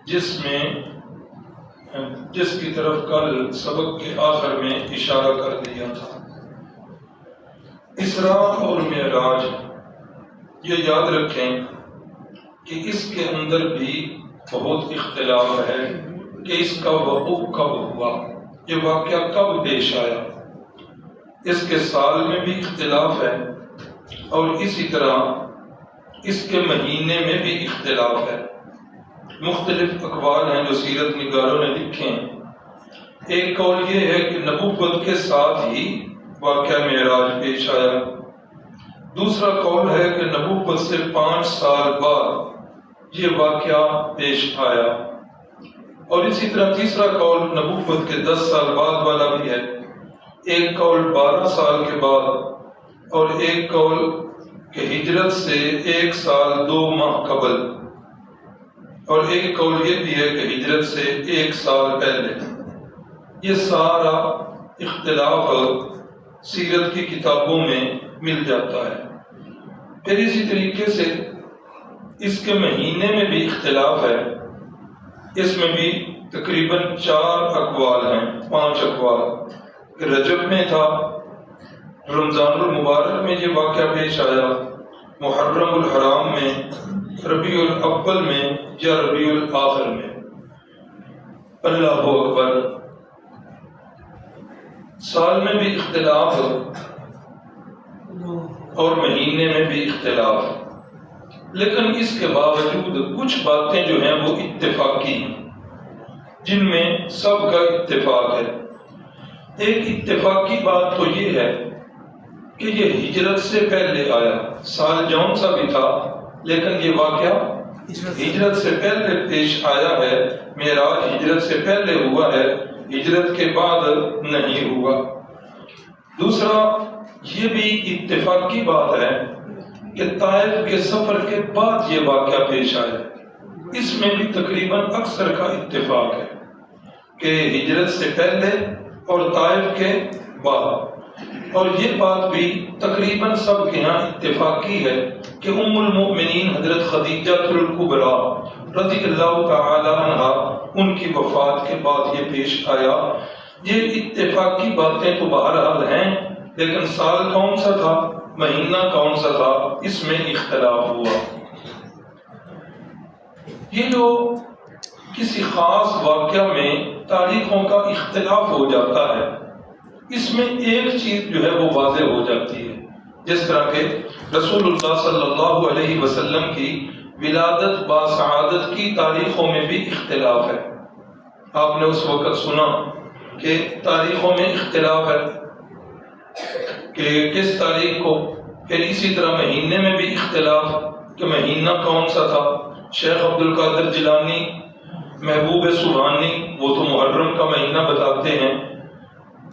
جس کی طرف کل سبق کے آخر میں اشارہ کر دیا تھا۔ اسراء اور معراج، یہ یاد رکھیں کہ اس کے اندر بھی بہت اختلاف ہے کہ اس کا وقوع کب ہوا، یہ واقعہ کب پیش آیا۔ اس کے سال میں بھی اختلاف ہے اور اسی طرح اس کے مہینے میں بھی اختلاف ہے۔ مختلف اقوال ہیں جو سیرت نگاروں نے لکھے ہیں۔ ایک قول یہ ہے کہ نبوت کے ساتھ ہی واقعہ معراج پیش آیا۔ دوسرا قول ہے کہ نبوت سے 5 سال بعد یہ واقعہ پیش آیا، اور اسی طرح تیسرا قول نبوت کے 10 سال بعد والا بھی ہے۔ ایک قول 12 سال کے بعد، اور ایک قول کہ ہجرت سے 1 سال 2 ماہ قبل، اور ایک قول یہ بھی ہے کہ ہجرت سے 1 سال پہلے۔ یہ سارا اختلاف سیرت کی کتابوں میں مل جاتا ہے۔ پھر اسی طریقے سے اس کے مہینے میں بھی اختلاف ہے۔ اس میں بھی تقریباً 4 اقوال ہیں، 5 اقوال کہ رجب میں تھا، رمضان المبارک میں یہ واقعہ پیش آیا، محرم الحرام میں، ربیع الاول میں یا ربیع الاخر میں۔ اللہ اکبر۔ سال میں بھی اختلاف اور مہینے میں بھی اختلاف، لیکن اس کے باوجود کچھ باتیں جو ہیں وہ اتفاقی ہیں، جن میں سب کا اتفاق ہے۔ ایک اتفاقی بات تو یہ ہے کہ یہ ہجرت سے پہلے آیا، سال جون سا بھی تھا لیکن یہ واقعہ ہجرت سے پہلے پیش آیا ہے۔ معراج ہجرت سے پہلے ہوا ہے، ہجرت کے بعد نہیں ہوا۔ دوسرا یہ بھی اتفاقی بات ہے کہ طائف کے سفر کے بعد یہ واقعہ پیش آیا۔ اس میں بھی تقریباً اکثر کا اتفاق ہے کہ ہجرت سے پہلے اور طائف کے بعد، اور یہ بات بھی تقریباً سب کے ہاں اتفاقی ہے کہ ام المؤمنین حضرت خدیجہ الکبریٰ رضی اللہ تعالی عنہا ان کی وفات کے بعد یہ پیش آیا۔ یہ اتفاقی باتیں تو بہرحال ہیں، لیکن سال کون سا تھا، مہینہ کون سا تھا، اس میں اختلاف ہوا۔ یہ جو کسی خاص واقعہ میں تاریخوں کا اختلاف ہو جاتا ہے، اس میں ایک چیز جو ہے وہ واضح ہو جاتی ہے، جس طرح کہ رسول اللہ صلی اللہ علیہ وسلم کی ولادت باسعادت کی تاریخوں میں بھی اختلاف ہے۔ آپ نے اس وقت سنا کہ تاریخوں میں اختلاف ہے کہ کس تاریخ کو، پھر اسی طرح مہینے میں بھی اختلاف کہ مہینہ کون سا تھا۔ شیخ عبد القادر جیلانی، محبوب سبحانی، وہ تو محرم کا مہینہ بتاتے ہیں،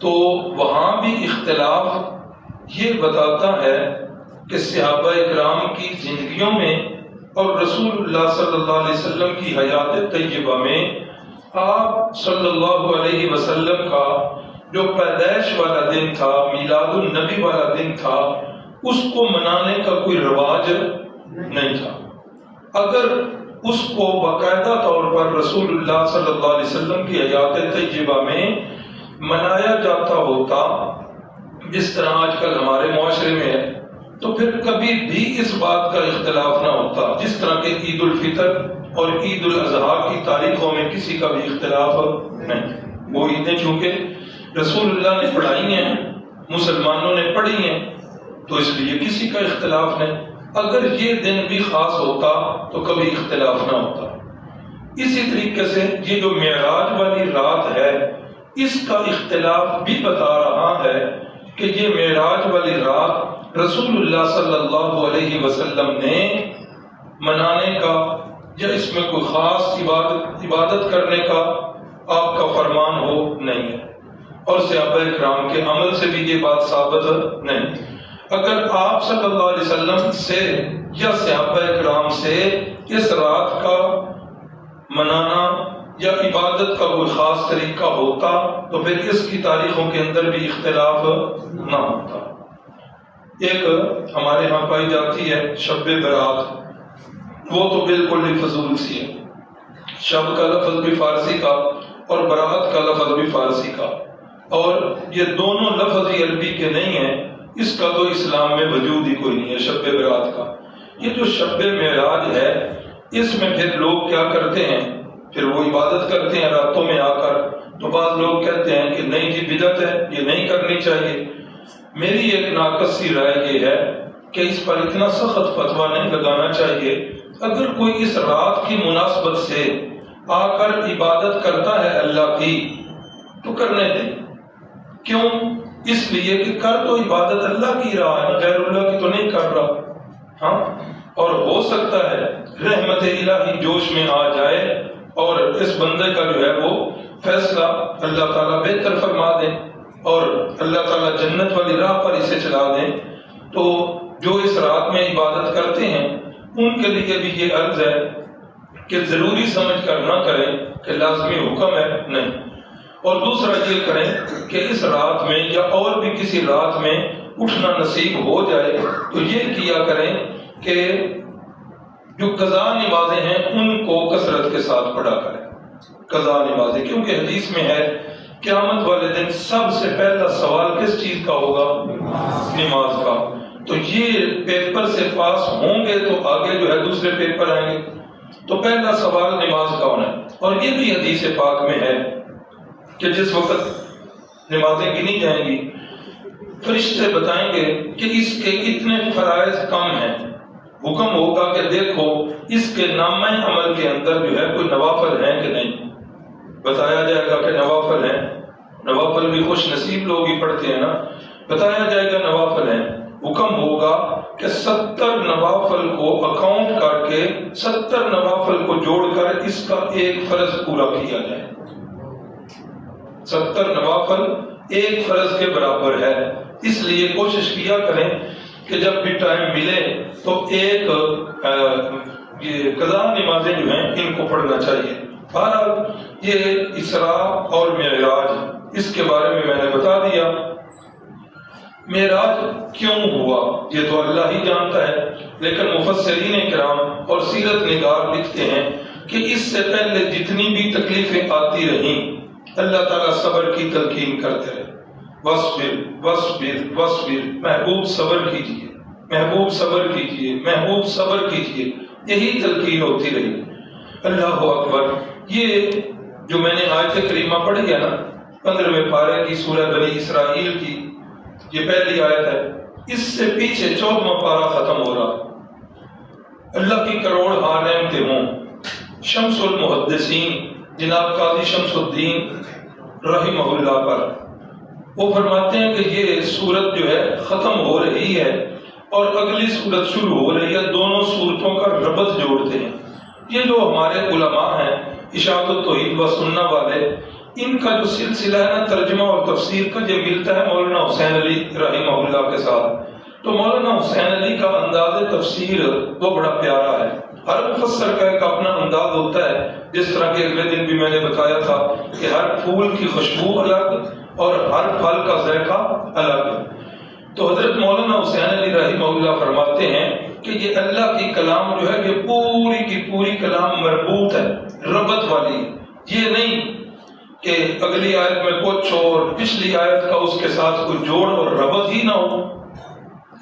تو وہاں بھی اختلاف یہ بتاتا ہے کہ صحابہ اکرام کی زندگیوں میں اور رسول اللہ صلی اللہ علیہ وسلم کی حیات طیبہ میں آپ صلی اللہ علیہ وسلم کا جو پیدائش والا دن تھا، میلاد النبی والا دن تھا، اس کو منانے کا کوئی رواج نہیں تھا۔ اگر اس کو باقاعدہ طور پر رسول اللہ صلی اللہ علیہ وسلم کی حیات طیبہ میں منایا جاتا ہوتا جس طرح آج کل ہمارے معاشرے میں ہے، تو پھر کبھی بھی اس بات کا اختلاف نہ ہوتا، جس طرح کہ عید الفطر اور عید الاضحیٰ کی تاریخوں میں کسی کا بھی اختلاف نہیں۔ وہ عیدیں چونکہ رسول اللہ نے پڑھائی ہیں، مسلمانوں نے پڑھی ہیں، تو اس لیے کسی کا اختلاف نہیں۔ اگر یہ دن بھی خاص ہوتا تو کبھی اختلاف نہ ہوتا۔ اسی طریقے سے یہ جو معراج والی رات ہے، اس کا اختلاف بھی بتا رہا ہے کہ یہ معراج والی رات رسول اللہ صلی اللہ علیہ وسلم نے منانے کا یا اس میں کوئی خاص عبادت کرنے کا آپ کا فرمان ہو نہیں ہے، اور صحابہ اکرام کے عمل سے بھی یہ بات ثابت نہیں۔ اگر آپ صلی اللہ علیہ وسلم سے یا صحابہ اکرام سے اس رات کا منانا یا عبادت کا کوئی خاص طریقہ ہوتا تو پھر اس کی تاریخوں کے اندر بھی اختلاف نہ ہوتا۔ ایک ہمارے ہاں پائی جاتی ہے شب برات، وہ تو بالکل ہی فضول سی ہے۔ شب کا لفظ بھی فارسی کا اور برات کا لفظ بھی فارسی کا، اور یہ دونوں لفظ ہی عربی کے نہیں ہیں، اس کا تو اسلام میں وجود ہی کوئی نہیں ہے شب برات کا۔ یہ جو شب معراج ہے اس میں پھر لوگ کیا کرتے ہیں، پھر وہ عبادت کرتے ہیں راتوں میں آ کر، تو بعض لوگ کہتے ہیں کہ نہیں جی بدعت ہے، یہ نہیں کرنی چاہیے۔ میری ایک ناقص سی رائے یہ ہے کہ اس پر اتنا سخت فتویٰ نہیں لگانا چاہیے۔ اگر کوئی اس رات کی مناسبت سے آ کر عبادت کرتا ہے اللہ کی تو کرنے دیں، کیوں؟ اس لیے کہ کر تو عبادت اللہ کی رہا ہے، غیر اللہ کی تو نہیں کر رہا۔ ہاں، اور ہو سکتا ہے رحمت الہی جوش میں آ جائے اور اس بندے کا جو ہے وہ فیصلہ اللہ تعالیٰ بہتر فرما دیں اور اللہ تعالیٰ جنت والی راہ پر اسے چلا دیں۔ تو جو اس رات میں عبادت کرتے ہیں ان کے لیے بھی یہ عرض ہے کہ ضروری سمجھ کر نہ کریں کہ لازمی حکم ہے، نہیں۔ اور دوسرا یہ کریں کہ اس رات میں یا اور بھی کسی رات میں اٹھنا نصیب ہو جائے تو یہ کیا کریں کہ جو قضا نمازیں ہیں ان کو کثرت کے ساتھ پڑھا کریں، قضا نمازیں، کیونکہ حدیث میں ہے قیامت والے دن سب سے پہلا سوال کس چیز کا ہوگا؟ نماز کا۔ تو یہ پیپر سے پاس ہوں گے تو آگے جو ہے دوسرے پیپر آئیں گے، تو پہلا سوال نماز کا ہونا ہے۔ اور یہ بھی حدیث پاک میں ہے کہ جس وقت نمازیں گنی جائیں گی فرشتے بتائیں گے کہ اس کے کتنے فرائض کم ہیں، حکم ہوگا کہ دیکھو اس کے نامہ عمل کے اندر جو ہے کوئی نوافل ہیں کہ نہیں، بتایا جائے گا کہ نوافل ہیں، نوافل بھی خوش نصیب لوگ ہی پڑھتے ہیں نا، بتایا جائے گا نوافل ہیں، حکم ہوگا کہ 70 نوافل کو اکاؤنٹ کر کے 70 نوافل کو جوڑ کر اس کا ایک فرض پورا کیا جائے۔ 70 نوافل ایک فرض کے برابر ہے، اس لیے کوشش کیا کریں کہ جب بھی ٹائم ملے تو ایک یہ قضا نمازیں جو ہیں ان کو پڑھنا چاہیے۔ بہرحال یہ اسراء اور معراج اس کے بارے میں نے بتا دیا۔ معراج کیوں ہوا یہ تو اللہ ہی جانتا ہے، لیکن مفسرین کرام اور سیرت نگار لکھتے ہیں کہ اس سے پہلے جتنی بھی تکلیفیں آتی رہیں اللہ تعالیٰ صبر کی تلقین کرتے رہے، وَاصْبِرْ وَاصْبِرْ وَاصْبِرْ، محبوب صبر کیجئے، محبوب صبر کیجئے، محبوب صبر کیجئے، یہی تلقین ہوتی رہی۔ اللہ اکبر۔ یہ جو میں نے آیت کریمہ پڑھی ہے نا 15ویں پارے کی سورہ بنی اسرائیل کی، یہ پہلی آیت ہے، اس سے پیچھے 14واں پارہ ختم ہو رہا۔ اللہ کی کروڑ ہاں رحمتیں ہوں شمس المحدثین جناب قاضی شمس الدین رحمہ اللہ پر، وہ فرماتے ہیں کہ یہ سورت جو ہے ختم ہو رہی ہے اور اگلی سورت شروع ہو رہی ہے، دونوں سورتوں کا ربط جوڑتے ہیں۔ یہ جو ہمارے علماء ہیں اشاعت التوحید و سنہ والے، ان کا جو سلسلہ ہے نا ترجمہ اور تفسیر کا، یہ ملتا ہے مولانا حسین علی رحمہ اللہ کے ساتھ۔ تو مولانا حسین علی کا انداز تفسیر وہ بڑا پیارا ہے، ہر مفسر کا ایک اپنا انداز ہوتا ہے، جس طرح کہ اگلے دن بھی میں نے بتایا تھا کہ ہر پھول کی خوشبو الگ اور ہر پھل کا ذائقہ الگ۔ تو حضرت مولانا حسین علی رحمہ اللہ فرماتے ہیں کہ یہ اللہ کی کلام جو ہے یہ پوری کی پوری کلام مربوط ہے، ربط والی، یہ نہیں کہ اگلی آیت میں کچھ اور پچھلی آیت کا اس کے ساتھ کوئی جوڑ اور ربط ہی نہ ہو،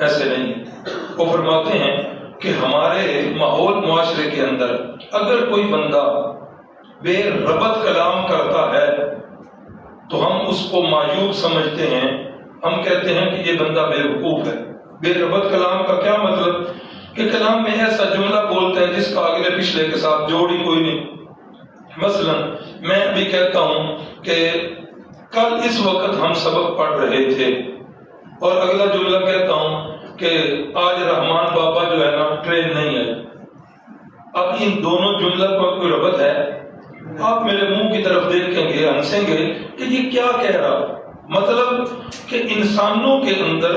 ایسے نہیں۔ وہ فرماتے ہیں کہ ہمارے ماحول معاشرے کے اندر اگر کوئی بندہ بے ربط کلام کرتا ہے تو ہم اس کو معیوب سمجھتے ہیں، ہم کہتے ہیں کہ یہ بندہ بے وقوف ہے۔ بے ربط کلام کا کیا مطلب؟ کہ کلام میں ایسا جملہ بولتا ہے جس کا اگلے پچھلے کے ساتھ جوڑ ہی کوئی نہیں۔ مثلا میں بھی کہتا ہوں کہ کل اس وقت ہم سبق پڑھ رہے تھے، اور اگلا جملہ کہتا ہوں کہ آج رحمان بابا جو ہے نا ٹرین نہیں ہے۔ اب ان دونوں جملہ کا کوئی ربط ہے؟ آپ میرے منہ کی طرف دیکھیں گے، ہنسیں گے کہ یہ کیا کہہ رہا؟ مطلب کہ انسانوں کے اندر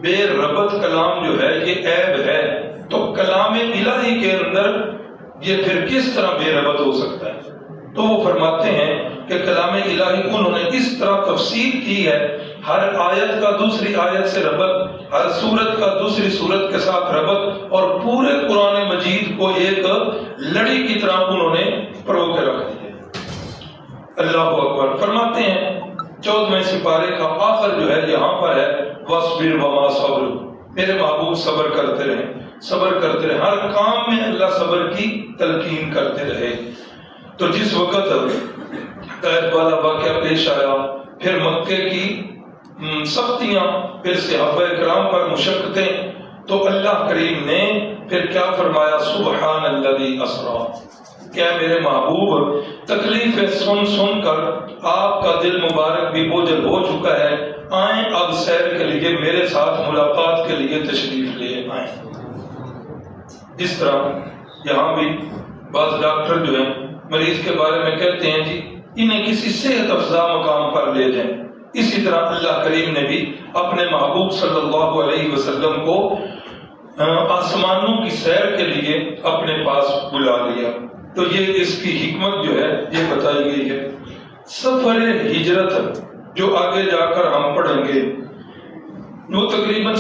بے ربط کلام جو ہے یہ عیب ہے، تو کلام الہی کے اندر یہ پھر کس طرح بے ربط ہو سکتا ہے؟ تو وہ فرماتے ہیں کہ کلام الہی انہوں نے اس طرح تفسیر کی ہے، ہر آیت کا دوسری آیت سے ربط، ہر سورت کا دوسری سورت کے ساتھ ربط، اور پورے قرآن مجید کو ایک لڑی کی طرح انہوں نے پرو کے رکھ دیے۔ اللہ اکبر۔ فرماتے ہیں 14ویں سپارے کا آخر جو ہے یہاں پر ہے وَاصْبِرْ وَمَا صَبْرُ، میرے محبوب صبر کرتے رہیں، صبر کرتے رہیں، ہر کام میں اللہ صبر کی تلقین کرتے رہے۔ تو جس وقت طائف والا واقعہ پیش آیا، پھر مکے کی سختیاں، پھر صحابہ کرام پر مشقتیں، تو اللہ کریم نے پھر کیا فرمایا؟ سبحان الذی اسریٰ، کیا میرے محبوب تکلیفیں سن سن کر آپ کا دل مبارک بھی بوجھل ہو چکا ہے، آئیں اب سیر کے لیے میرے ساتھ ملاقات کے لیے تشریف لے آئیں۔ اس طرح یہاں بھی بعض ڈاکٹر جو ہیں مریض کے بارے میں کہتے ہیں جی انہیں کسی صحت افزا مقام پر لے جائیں، اسی طرح اللہ کریم نے بھی اپنے محبوب صلی اللہ علیہ وسلم کو آسمانوں کی سیر کے لیے اپنے پاس بلا لیا۔ تو یہ اس کی حکمت جو ہے یہ بتائی گئی ہے۔ سفر ہجرت جو آگے جا کر ہم پڑھیں گے وہ تقریباً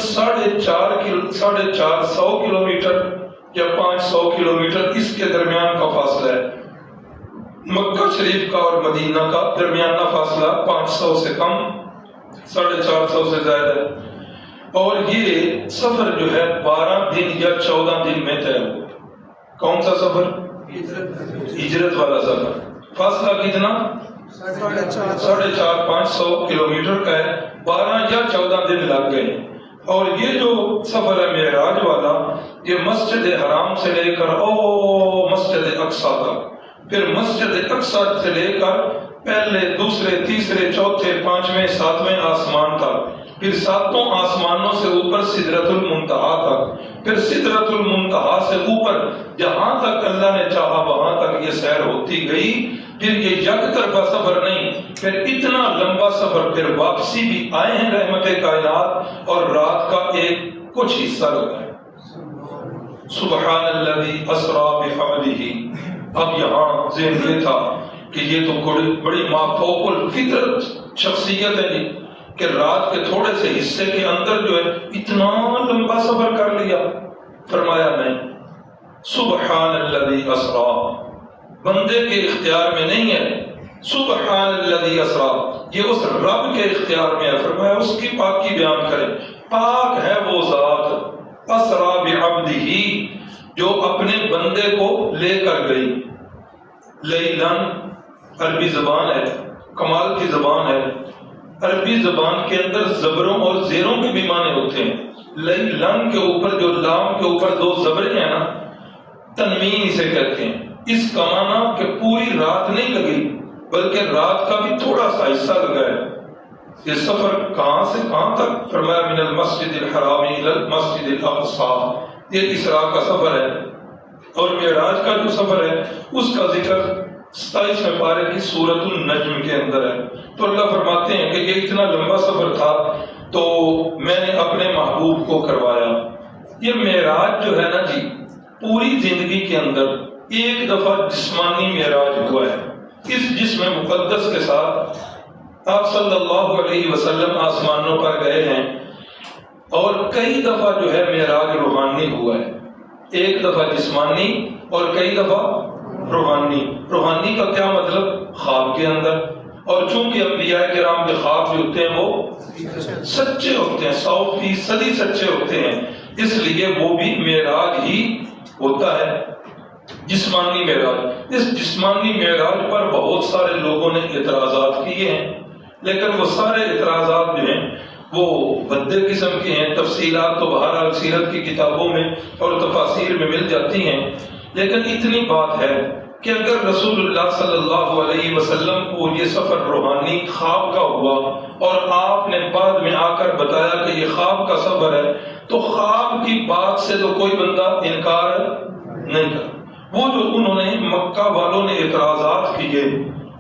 450 کلومیٹر یا 500 کلومیٹر اس کے درمیان کا فاصلہ ہے۔ مکہ شریف کا اور مدینہ کا درمیانہ فاصلہ 500 سے کم، 450 سے زیادہ ہے، اور یہ سفر جو ہے 12 دن یا 14 دن میں طے ہوا۔ کون سا سفر؟ ہجرت والا سفر۔ فاصلہ کتنا؟ 450 کلومیٹر کا ہے، 12 یا 14 دن لگ گئے۔ اور یہ جو سفر ہے معراج والا، یہ مسجد حرام سے لے کر مسجد اقصیٰ تک، پھر مسجد اقصیٰ سے لے کر پہلے دوسرے تیسرے چوتھے پانچویں ساتویں آسمان تک، پھر ساتوں آسمانوں سے اوپر سدرۃ المنتہا تک، پھر سدرۃ المنتہا سے اوپر جہاں تک اللہ نے چاہا وہاں تک یہ سیر ہوتی گئی۔ پھر یہ یک طرفہ سفر نہیں، پھر اتنا لمبا سفر، پھر واپسی بھی آئے ہیں رحمت کائنات، اور رات کا ایک کچھ حصہ لگا ہے۔ سبحان الذی اسریٰ بعبدہ۔ اب یہاں ذہن یہ تھا کہ یہ تو بڑی مافوق الفطرت شخصیت ہے جی کہ رات کے تھوڑے سے حصے کے اندر جو ہے اتنا لمبا سفر کر لیا۔ فرمایا نہیں، سبحان الذی اسریٰ بندے کے اختیار میں نہیں ہے، سبحان الذی اسریٰ یہ اس رب کے اختیار میں ہے۔ فرمایا اس کی پاکی بیان کریں، پاک ہے وہ ذات اسریٰ بعبدہ جو اپنے بندے کو لے کر گئی۔ لیلاً عربی زبان ہے، کمال کی زبان ہے۔ عربی زبان کے اندر زبروں اور زیروں کے بھی معنی ہوتے ہیں۔ لیلاً کے اوپر جو لام کے اوپر دو زبریں ہیں نا، تنوین اسے کہتے ہیں۔ اس کا معنی کہ پوری رات نہیں لگی بلکہ رات کا بھی تھوڑا سا حصہ لگا ہے۔ یہ سفر کہاں سے کہاں تک؟ فرمایا من المسجد الحرام الی المسجد الاقصیٰ، یہ اسراء کا سفر ہے۔ اور معراج کا جو سفر ہے اس کا ذکر 27ویں پارے کی سورۃ النجم کے اندر ہے۔ تو اللہ فرماتے ہیں کہ یہ اتنا لمبا سفر تھا تو میں نے اپنے محبوب کو کروایا۔ یہ معراج جو ہے نا جی پوری زندگی کے اندر ایک دفعہ جسمانی معراج ہوا ہے۔ اس جسم مقدس کے ساتھ آپ صلی اللہ علیہ وسلم آسمانوں پر گئے ہیں، اور کئی دفعہ جو ہے معراج روحانی ہوا ہے۔ ایک دفعہ جسمانی اور کئی دفعہ روحانی۔ روحانی کا کیا مطلب؟ خواب کے اندر۔ اور چونکہ انبیاء کرام کے خواب جو ہوتے ہیں وہ سچے ہوتے ہیں، 100% سچے ہوتے ہیں، اس لیے وہ بھی معراج ہی ہوتا ہے، جسمانی معراج۔ اس جسمانی معراج پر بہت سارے لوگوں نے اعتراضات کیے ہیں، لیکن وہ سارے اعتراضات جو ہیں وہ بھدے قسم کے ہیں۔ تفصیلات تو بہرحال سیرت کی کتابوں میں اور تفاسیر میں مل جاتی ہیں، لیکن اتنی بات ہے کہ اگر رسول اللہ صلی اللہ علیہ وسلم کو یہ سفر روحانی خواب کا ہوا اور آپ نے بعد میں آ کر بتایا کہ یہ خواب کا سفر ہے، تو خواب کی بات سے تو کوئی بندہ انکار نہیں کر۔ وہ جو انہوں نے مکہ والوں نے اعتراضات کیے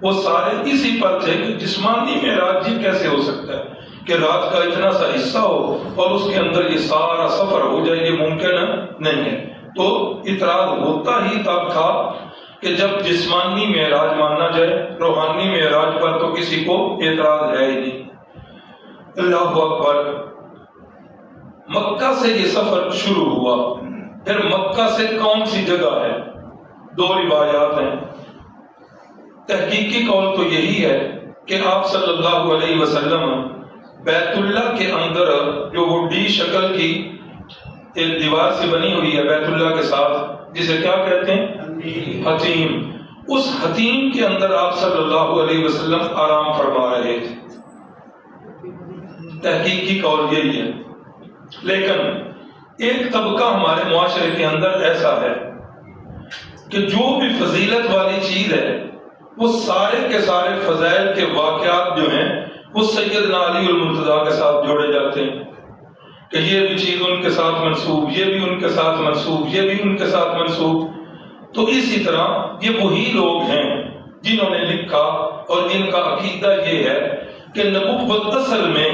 وہ سارے اسی پر تھے کہ جسمانی معراج یہ کیسے ہو سکتا ہے کہ رات کا اتنا سا حصہ ہو اور اس کے اندر یہ سارا سفر ہو جائے، یہ ممکن نہیں ہے۔ تو اعتراض ہوتا ہی تب تھا کہ جب جسمانی معراج مانا جائے، روحانی معراج پر تو کسی کو اعتراض ہے ہی نہیں۔ اللہ اکبر۔ مکہ سے یہ سفر شروع ہوا، پھر مکہ سے کون سی جگہ ہے؟ دو روایات ہیں۔ تحقیقی قول تو یہی ہے کہ آپ صلی اللہ علیہ وسلم بیت اللہ کے اندر جو وہ ڈی شکل کی ایک دیوار سے بنی ہوئی ہے بیت اللہ کے ساتھ، جسے کیا کہتے ہیں؟ حتیم، اس حتیم کے اندر آپ صلی اللہ علیہ وسلم آرام فرما رہے تھے۔ تحقیقی قول یہی ہے، لیکن ایک طبقہ ہمارے معاشرے کے اندر ایسا ہے کہ جو بھی فضیلت والی چیز ہے وہ سارے کے سارے فضائل کے واقعات جو ہیں وہ سیدنا علی المرتضیٰ کے ساتھ جوڑے جاتے ہیں کہ یہ بھی چیز ان کے ساتھ منسوب، یہ بھی ان کے ساتھ منسوب، یہ بھی ان کے ساتھ منسوب۔ تو اسی طرح یہ وہی لوگ ہیں جنہوں نے لکھا اور جن کا عقیدہ یہ ہے کہ نبوت اصل میں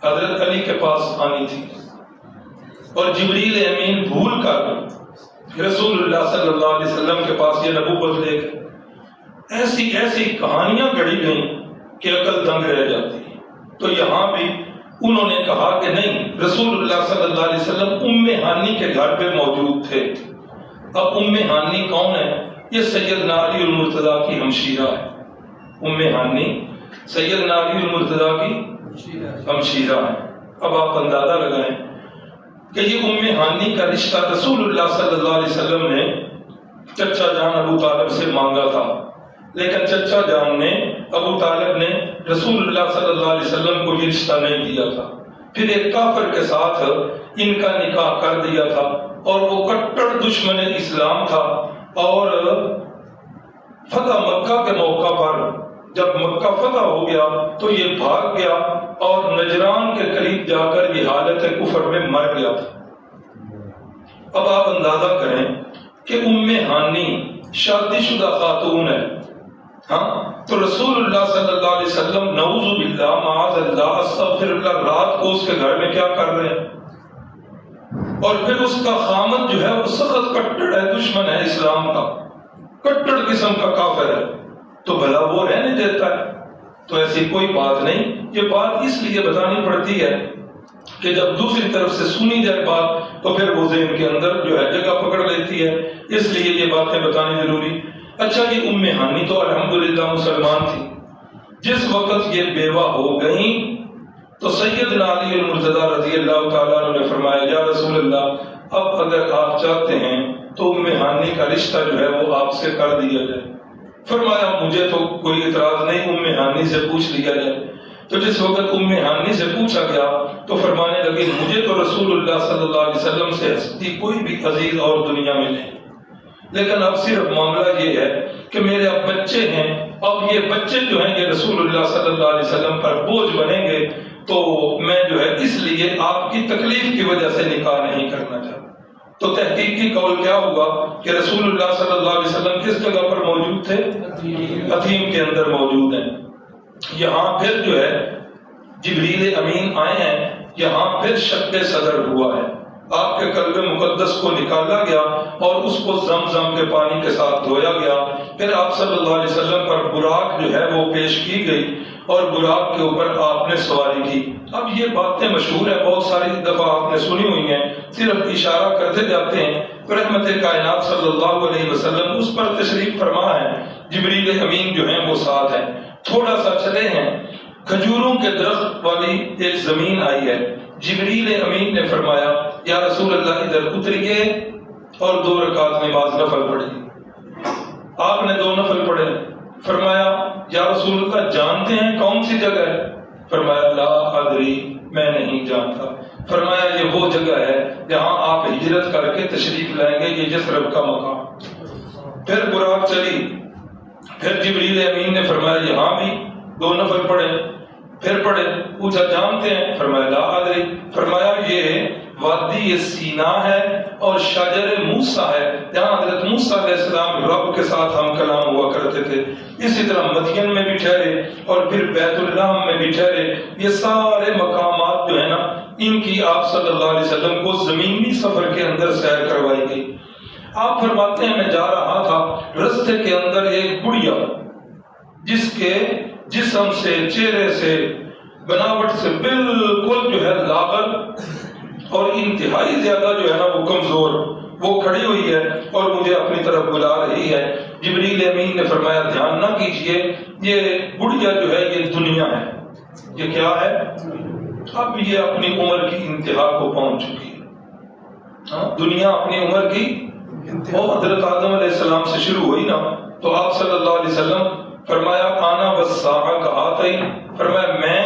حضرت علی کے پاس آنی تھی، اور جبریل امین بھول کر رسول اللہ صلی اللہ علیہ وسلم کے پاس یہ نبوت لے گئے۔ ایسی ایسی کہانیاں گڑھی گئیں کہ عقل دنگ رہ جاتی ہے۔ تو یہاں بھی انہوں نے کہا کہ نہیں، رسول اللہ صلی اللہ علیہ وسلم ام ہانی کے گھر پہ موجود تھے۔ اب ام ہانی کون ہے؟ یہ سیدنا علی المرتضیٰ کی ہمشیرہ ہے۔ ام ہانی سیدنا علی المرتضیٰ کی ہمشیرہ ہے۔ اب آپ اندازہ لگائیں کہ یہ ام ہانی کا رشتہ رسول اللہ صلی اللہ علیہ وسلم نے چچا جان ابو طالب سے مانگا تھا، لیکن چچا جان نے، ابو طالب نے رسول اللہ صلی اللہ علیہ وسلم کو یہ رشتہ نہیں دیا تھا۔ پھر ایک کافر کے ساتھ ان کا نکاح کر دیا تھا، اور وہ کٹڑ دشمن اسلام تھا، اور فتح مکہ کے موقع پر جب مکہ فتح ہو گیا تو یہ بھاگ گیا اور نجران کے قریب جا کر یہ حالت کفر میں مر گیا تھا۔ اب آپ اندازہ کریں کہ ام ہانی شادی شدہ خاتون ہے، ہاں، تو رسول اللہ صلی اللہ علیہ وسلم نعوذ باللہ معاذ اللہ استغفر اللہ رات کو اس کے گھر میں کیا کر رہے ہیں؟ اور پھر اس کا خامد جو ہے وہ سخت کٹڑ ہے، دشمن ہے اسلام کا، کٹڑ قسم کا کافر ہے، تو بھلا وہ رہنے دیتا ہے؟ تو ایسی کوئی بات نہیں۔ یہ بات اس لیے بتانی پڑتی ہے کہ جب دوسری طرف سے سنی جائے بات تو پھر وہ ذہن کے اندر جو ہے جگہ پکڑ لیتی ہے، اس لیے یہ باتیں بتانی ضروری۔ اچھا، یہ ام ہانی تو الحمدللہ مسلمان تھی۔ جس وقت یہ بیوہ ہو گئیں تو سیدنا علی المرتضیٰ رضی اللہ تعالیٰ عنہ نے فرمایا، یا رسول اللہ، اب اگر آپ چاہتے ہیں تو ام ہانی کا رشتہ جو ہے وہ آپ سے کر دیا جائے۔ فرمایا مجھے تو کوئی اعتراض نہیں، ام ہانی سے پوچھ لیا جائے۔ تو جس وقت ام ہانی سے پوچھا گیا تو فرمانے لگے، مجھے تو رسول اللہ صلی اللہ علیہ وسلم سے ہستی کوئی بھی عزیز اور دنیا میں نہیں، لیکن اب صرف معاملہ یہ ہے کہ میرے اب بچے ہیں، اب یہ بچے جو ہیں یہ رسول اللہ صلی اللہ علیہ وسلم پر بوجھ بنیں گے، تو میں جو ہے اس لیے آپ کی تکلیف کی وجہ سے نکاح نہیں کرنا چاہتا۔ تو تحقیقی قول کیا ہوا کہ رسول اللہ صلی اللہ علیہ وسلم کس جگہ پر موجود تھے؟ حتیم کے اندر موجود ہیں۔ یہاں پھر جو ہے جبریل امین آئے ہیں، یہاں پھر شق صدر ہوا ہے، آپ کے قلب مقدس کو نکالا گیا اور اس کو زمزم کے پانی کے ساتھ دھویا گیا۔ پھر آپ صلی اللہ علیہ وسلم پر براق جو ہے وہ پیش کی گئی اور براق کے اوپر آپ نے سواری کی۔ اب یہ باتیں مشہور ہیں، بہت ساری دفعہ آپ نے سنی ہوئی ہیں، صرف اشارہ کرتے جاتے ہیں۔ رحمت کائنات صلی اللہ علیہ وسلم اس پر تشریف فرما ہے، جبریل امین جو ہیں وہ ساتھ ہیں۔ تھوڑا سا چلے ہیں، کھجوروں کے درخت والی ایک زمین آئی ہے، جبریل امین نے فرمایا، یا رسول اللہ ادھر اتریے اور 2 رکعت نماز نفل پڑھی۔ آپ نے 2 نفل پڑھے۔ فرمایا، یا رسول اللہ جانتے ہیں کون سی جگہ ہے؟ فرمایا، لا ادری، میں نہیں جانتا۔ فرمایا، یہ وہ جگہ ہے جہاں آپ ہجرت کر کے تشریف لائیں گے، یہ یثرب کا مقام۔ پھر براق چلی، پھر جبریل امین نے فرمایا یہاں بھی 2 نفل پڑھے، پھر پڑھے، پوچھا جانتے ہیں؟ فرمایا لا ادری۔ فرمایا یہ وادی سینا ہے اور شجر موسیٰ ہے، جہاں حضرت موسیٰ علیہ السلام رب کے ساتھ ہم کلام ہوا کرتے تھے۔ اسی طرح مدین میں بھی ٹھہرے اور پھر بیت اللہ میں بھی ٹھہرے۔ یہ سارے مقامات جو ہے نا، ان کی آپ صلی اللہ علیہ وسلم کو زمینی سفر کے اندر سیر کروائی گئی۔ آپ فرماتے ہیں میں جا رہا تھا، رستے کے اندر ایک بڑھیا جس کے جسم سے، چہرے سے، بناوٹ سے بالکل جو ہے لاغر اور انتہائی زیادہ جو ہے نا وہ کمزور، وہ کھڑی ہوئی ہے اور مجھے اپنی طرف بلا رہی ہے۔ جبریل امین نے فرمایا دھیان نہ کیجئے، یہ بڑھیا جو ہے یہ دنیا ہے۔ یہ کیا ہے؟ اب یہ اپنی عمر کی انتہا کو پہنچ چکی ہے۔ دنیا اپنی عمر کی، وہ حضرت آدم علیہ السلام سے شروع ہوئی نا، تو آپ صلی اللہ علیہ وسلم فرمایا آنا والساعہ کہاتین، فرمایا میں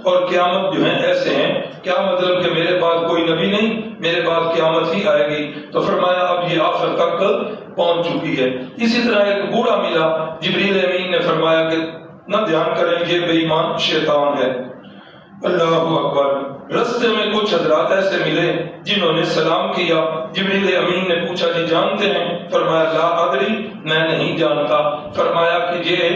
اور قیامت جو ہیں ایسے ہیں۔ کیا مطلب کہ میرے بعد کوئی نبی نہیں، میرے بعد قیامت ہی آئے گی؟ تو فرمایا اب یہ آخر تک پہنچ چکی ہے۔ اسی طرح ایک بوڑھا ملا، جبریل امین نے فرمایا کہ نہ دھیان کریں یہ بے ایمان شیطان ہے۔ اللہ اکبر۔ رستے میں کچھ حضرات ایسے ملے جنہوں نے سلام کیا۔ جبریل امین نے پوچھا جی جانتے ہیں؟ فرمایا لا ادری، میں نہیں جانتا۔ فرمایا کہ یہ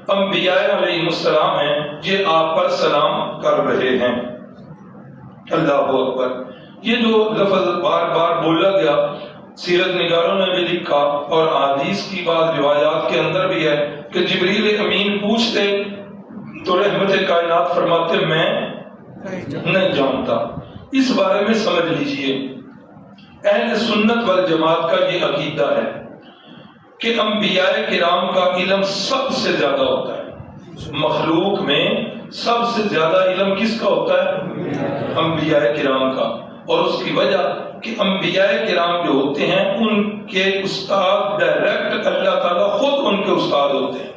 انبیاء علیہ السلام ہیں، یہ آپ پر سلام کر رہے ہیں۔ اللہ اکبر۔ یہ جو لفظ بار بار بولا گیا، سیرت نگاروں نے بھی لکھا اور احادیث کی بعض روایات کے اندر بھی ہے کہ جبریل امین پوچھتے تو رحمت کائنات فرماتے میں نہیں جانتا۔ اس بارے میں سمجھ لیجئے، اہل سنت والجماعت کا یہ عقیدہ ہے کہ انبیاء کرام کا علم سب سے زیادہ ہوتا ہے۔ مخلوق میں سب سے زیادہ علم کس کا ہوتا ہے؟ انبیاء کرام کا۔ اور اس کی وجہ کہ انبیاء کرام جو ہوتے ہیں ان کے استاد ڈائریکٹ اللہ تعالیٰ خود ان کے استاد ہوتے ہیں۔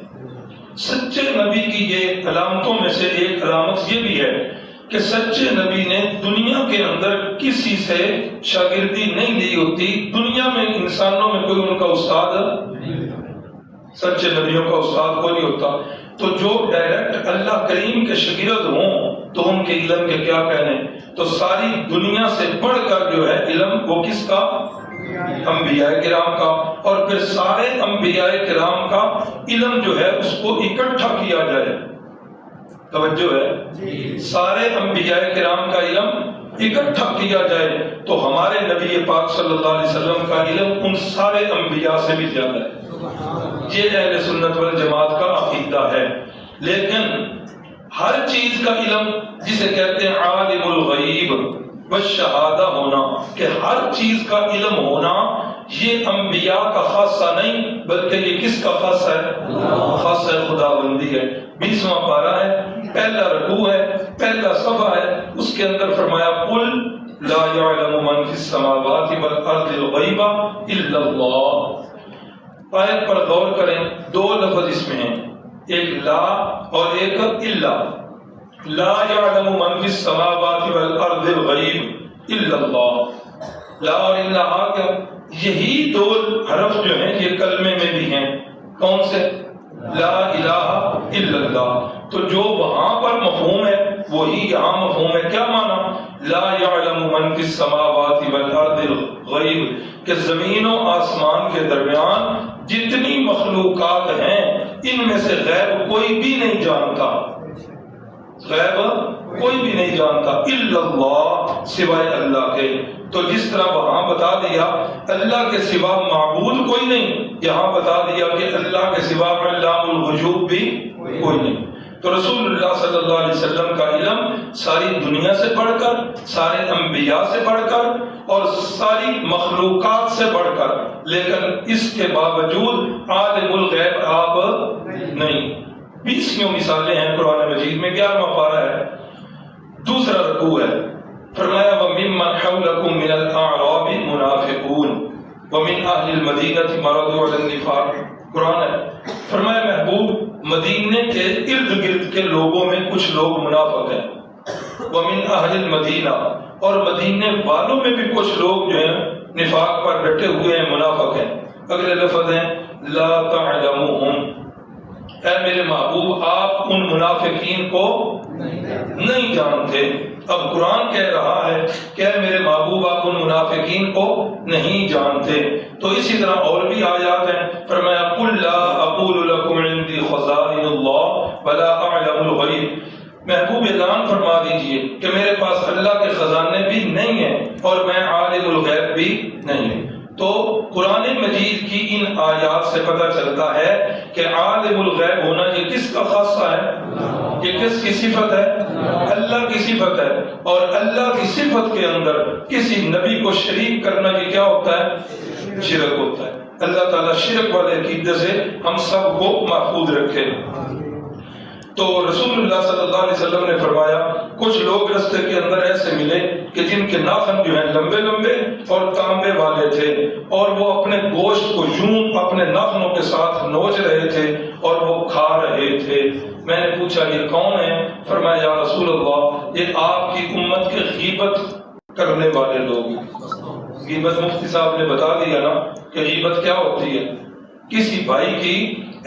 سچے نبی کی یہ علامتوں میں سے ایک علامت یہ بھی ہے کہ سچے نبی نے دنیا کے اندر کسی سے شاگردی نہیں لی ہوتی، دنیا میں انسانوں میں کوئی ان کا استاد سچے نبیوں کا استاد کوئی نہیں ہوتا۔ تو جو ڈائریکٹ اللہ کریم کے شاگرد ہوں تو ان کے علم کے کیا کہنے، تو ساری دنیا سے بڑھ کر جو ہے علم وہ کس کا؟ انبیاء کرام کا۔ اور پھر سارے انبیاء کرام کا علم جو ہے اس کو اکٹھا کیا جائے، توجہ ہے، سارے انبیاء کرام کا علم اکٹھا کیا جائے تو ہمارے نبی پاک صلی اللہ علیہ وسلم کا علم ان سارے انبیاء سے بھی زیادہ ہے۔ یہ اہل سنت والجماعت کا عقیدہ ہے۔ لیکن ہر چیز کا علم جسے کہتے ہیں عالم الغیب والشہادہ ہونا، کہ ہر چیز کا علم ہونا یہ انبیاء کا خاصہ نہیں بلکہ یہ کس کا خاصہ ہے؟ خاصہ خداوندی ہے۔ 20واں پارہ ہے، پہلا رکوع ہے، پہلا صفحہ ہے، اس کے اندر فرمایا قل لا يعلم من في السماوات والارض الغیب الا اللہ۔ آیت پر غور کریں، دو لفظ اس میں ہیں، ایک لا اور ایک الا۔ لا يعلم من في السماوات والارض الغیب الا اللہ۔ لا اور الا آ گیا، یہی دو حرف جو ہیں یہ کلمے میں بھی ہیں، کون سے؟ لا الہ الا اللہ۔ تو جو وہاں پر مفہوم ہے وہی یہاں مفہوم ہے۔ کیا معنی؟ لا يعلم من في السماوات والارض الغیب، کہ زمین و آسمان کے درمیان جتنی مخلوقات ہیں ان میں سے غیب کوئی بھی نہیں جانتا، غیب کوئی بھی نہیں جانتا الا اللہ، سوائے اللہ کے۔ تو جس طرح وہاں بتا دیا اللہ کے سوا معبود کوئی نہیں، یہاں بتا دیا کہ اللہ کے سوا علام الغیوب بھی کوئی نہیں۔ تو رسول اللہ صلی اللہ علیہ وسلم کا علم ساری دنیا سے بڑھ کر، سارے انبیاء سے بڑھ کر اور ساری مخلوقات سے بڑھ کر، لیکن اس کے باوجود عالم الغیب آپ نہیں۔ 20 مثالیں ہیں قرآن مجید میں، 11واں پارہ ہے، دوسرا رکوع ہے۔ فرمایا وَمِمَّنْ حَوْلَكُمْ مِنَ الْأَعْرَابِ مُنَافِقُونَ وَمِنْ أَهْلِ الْمَدِينَةِ مَرَضُوا عَلَى النِّفَاقِ۔ قرآن ہے، فرمایا محبوب مدینے کے ارد گرد کے لوگوں میں کچھ لوگ منافق ہیں، وَمِنْ أَهْلِ الْمَدِينَةِ اور مدینے والوں میں بھی کچھ لوگ جو ہیں نفاق پر ڈٹے ہوئے ہیں، منافق ہیں۔ اگلے لفظ ہیں لا تعلموہم، اے میرے محبوب آپ ان منافقین کو نہیں جانتے۔ اب قرآن کہہ رہا ہے کہ اے میرے محبوب آپ ان منافقین کو نہیں جانتے۔ تو اسی طرح اور بھی آیات ہیں، فرمایا قل لا اقول لكم عندي خزائن الله ولا اعلم الغیب، محبوب اعلان فرما دیجئے کہ میرے پاس اللہ کے خزانے بھی نہیں ہیں اور میں عالم الغیب بھی نہیں ہوں۔ تو قرآن مجید کی ان آیات سے پتہ چلتا ہے کہ عالم الغیب ہونا یہ کس کا خاصہ ہے؟ یہ کس کی صفت ہے؟ اللہ کی صفت ہے، اور اللہ کی صفت کے اندر کسی نبی کو شریک کرنا یہ کیا ہوتا ہے؟ شرک ہوتا ہے۔ اللہ تعالیٰ شرک والے عقیدے سے ہم سب کو محفوظ رکھے۔ تو رسول اللہ صلی اللہ علیہ وسلم نے فرمایا کچھ لوگ رستے کے اندر ایسے ملے کہ جن کے ناخن جو ہیں لمبے لمبے اور تانبے والے تھے، اور وہ اپنے گوشت کو یوں اپنے ناخنوں کے ساتھ نوچ رہے تھے اور وہ کھا رہے تھے۔ میں نے پوچھا یہ کون ہے؟ فرمایا یا رسول اللہ یہ آپ کی امت کے غیبت کرنے والے لوگ ہیں۔ غیبت مفتی صاحب نے بتا دیا نا کہ غیبت کیا ہوتی ہے؟ کسی بھائی کی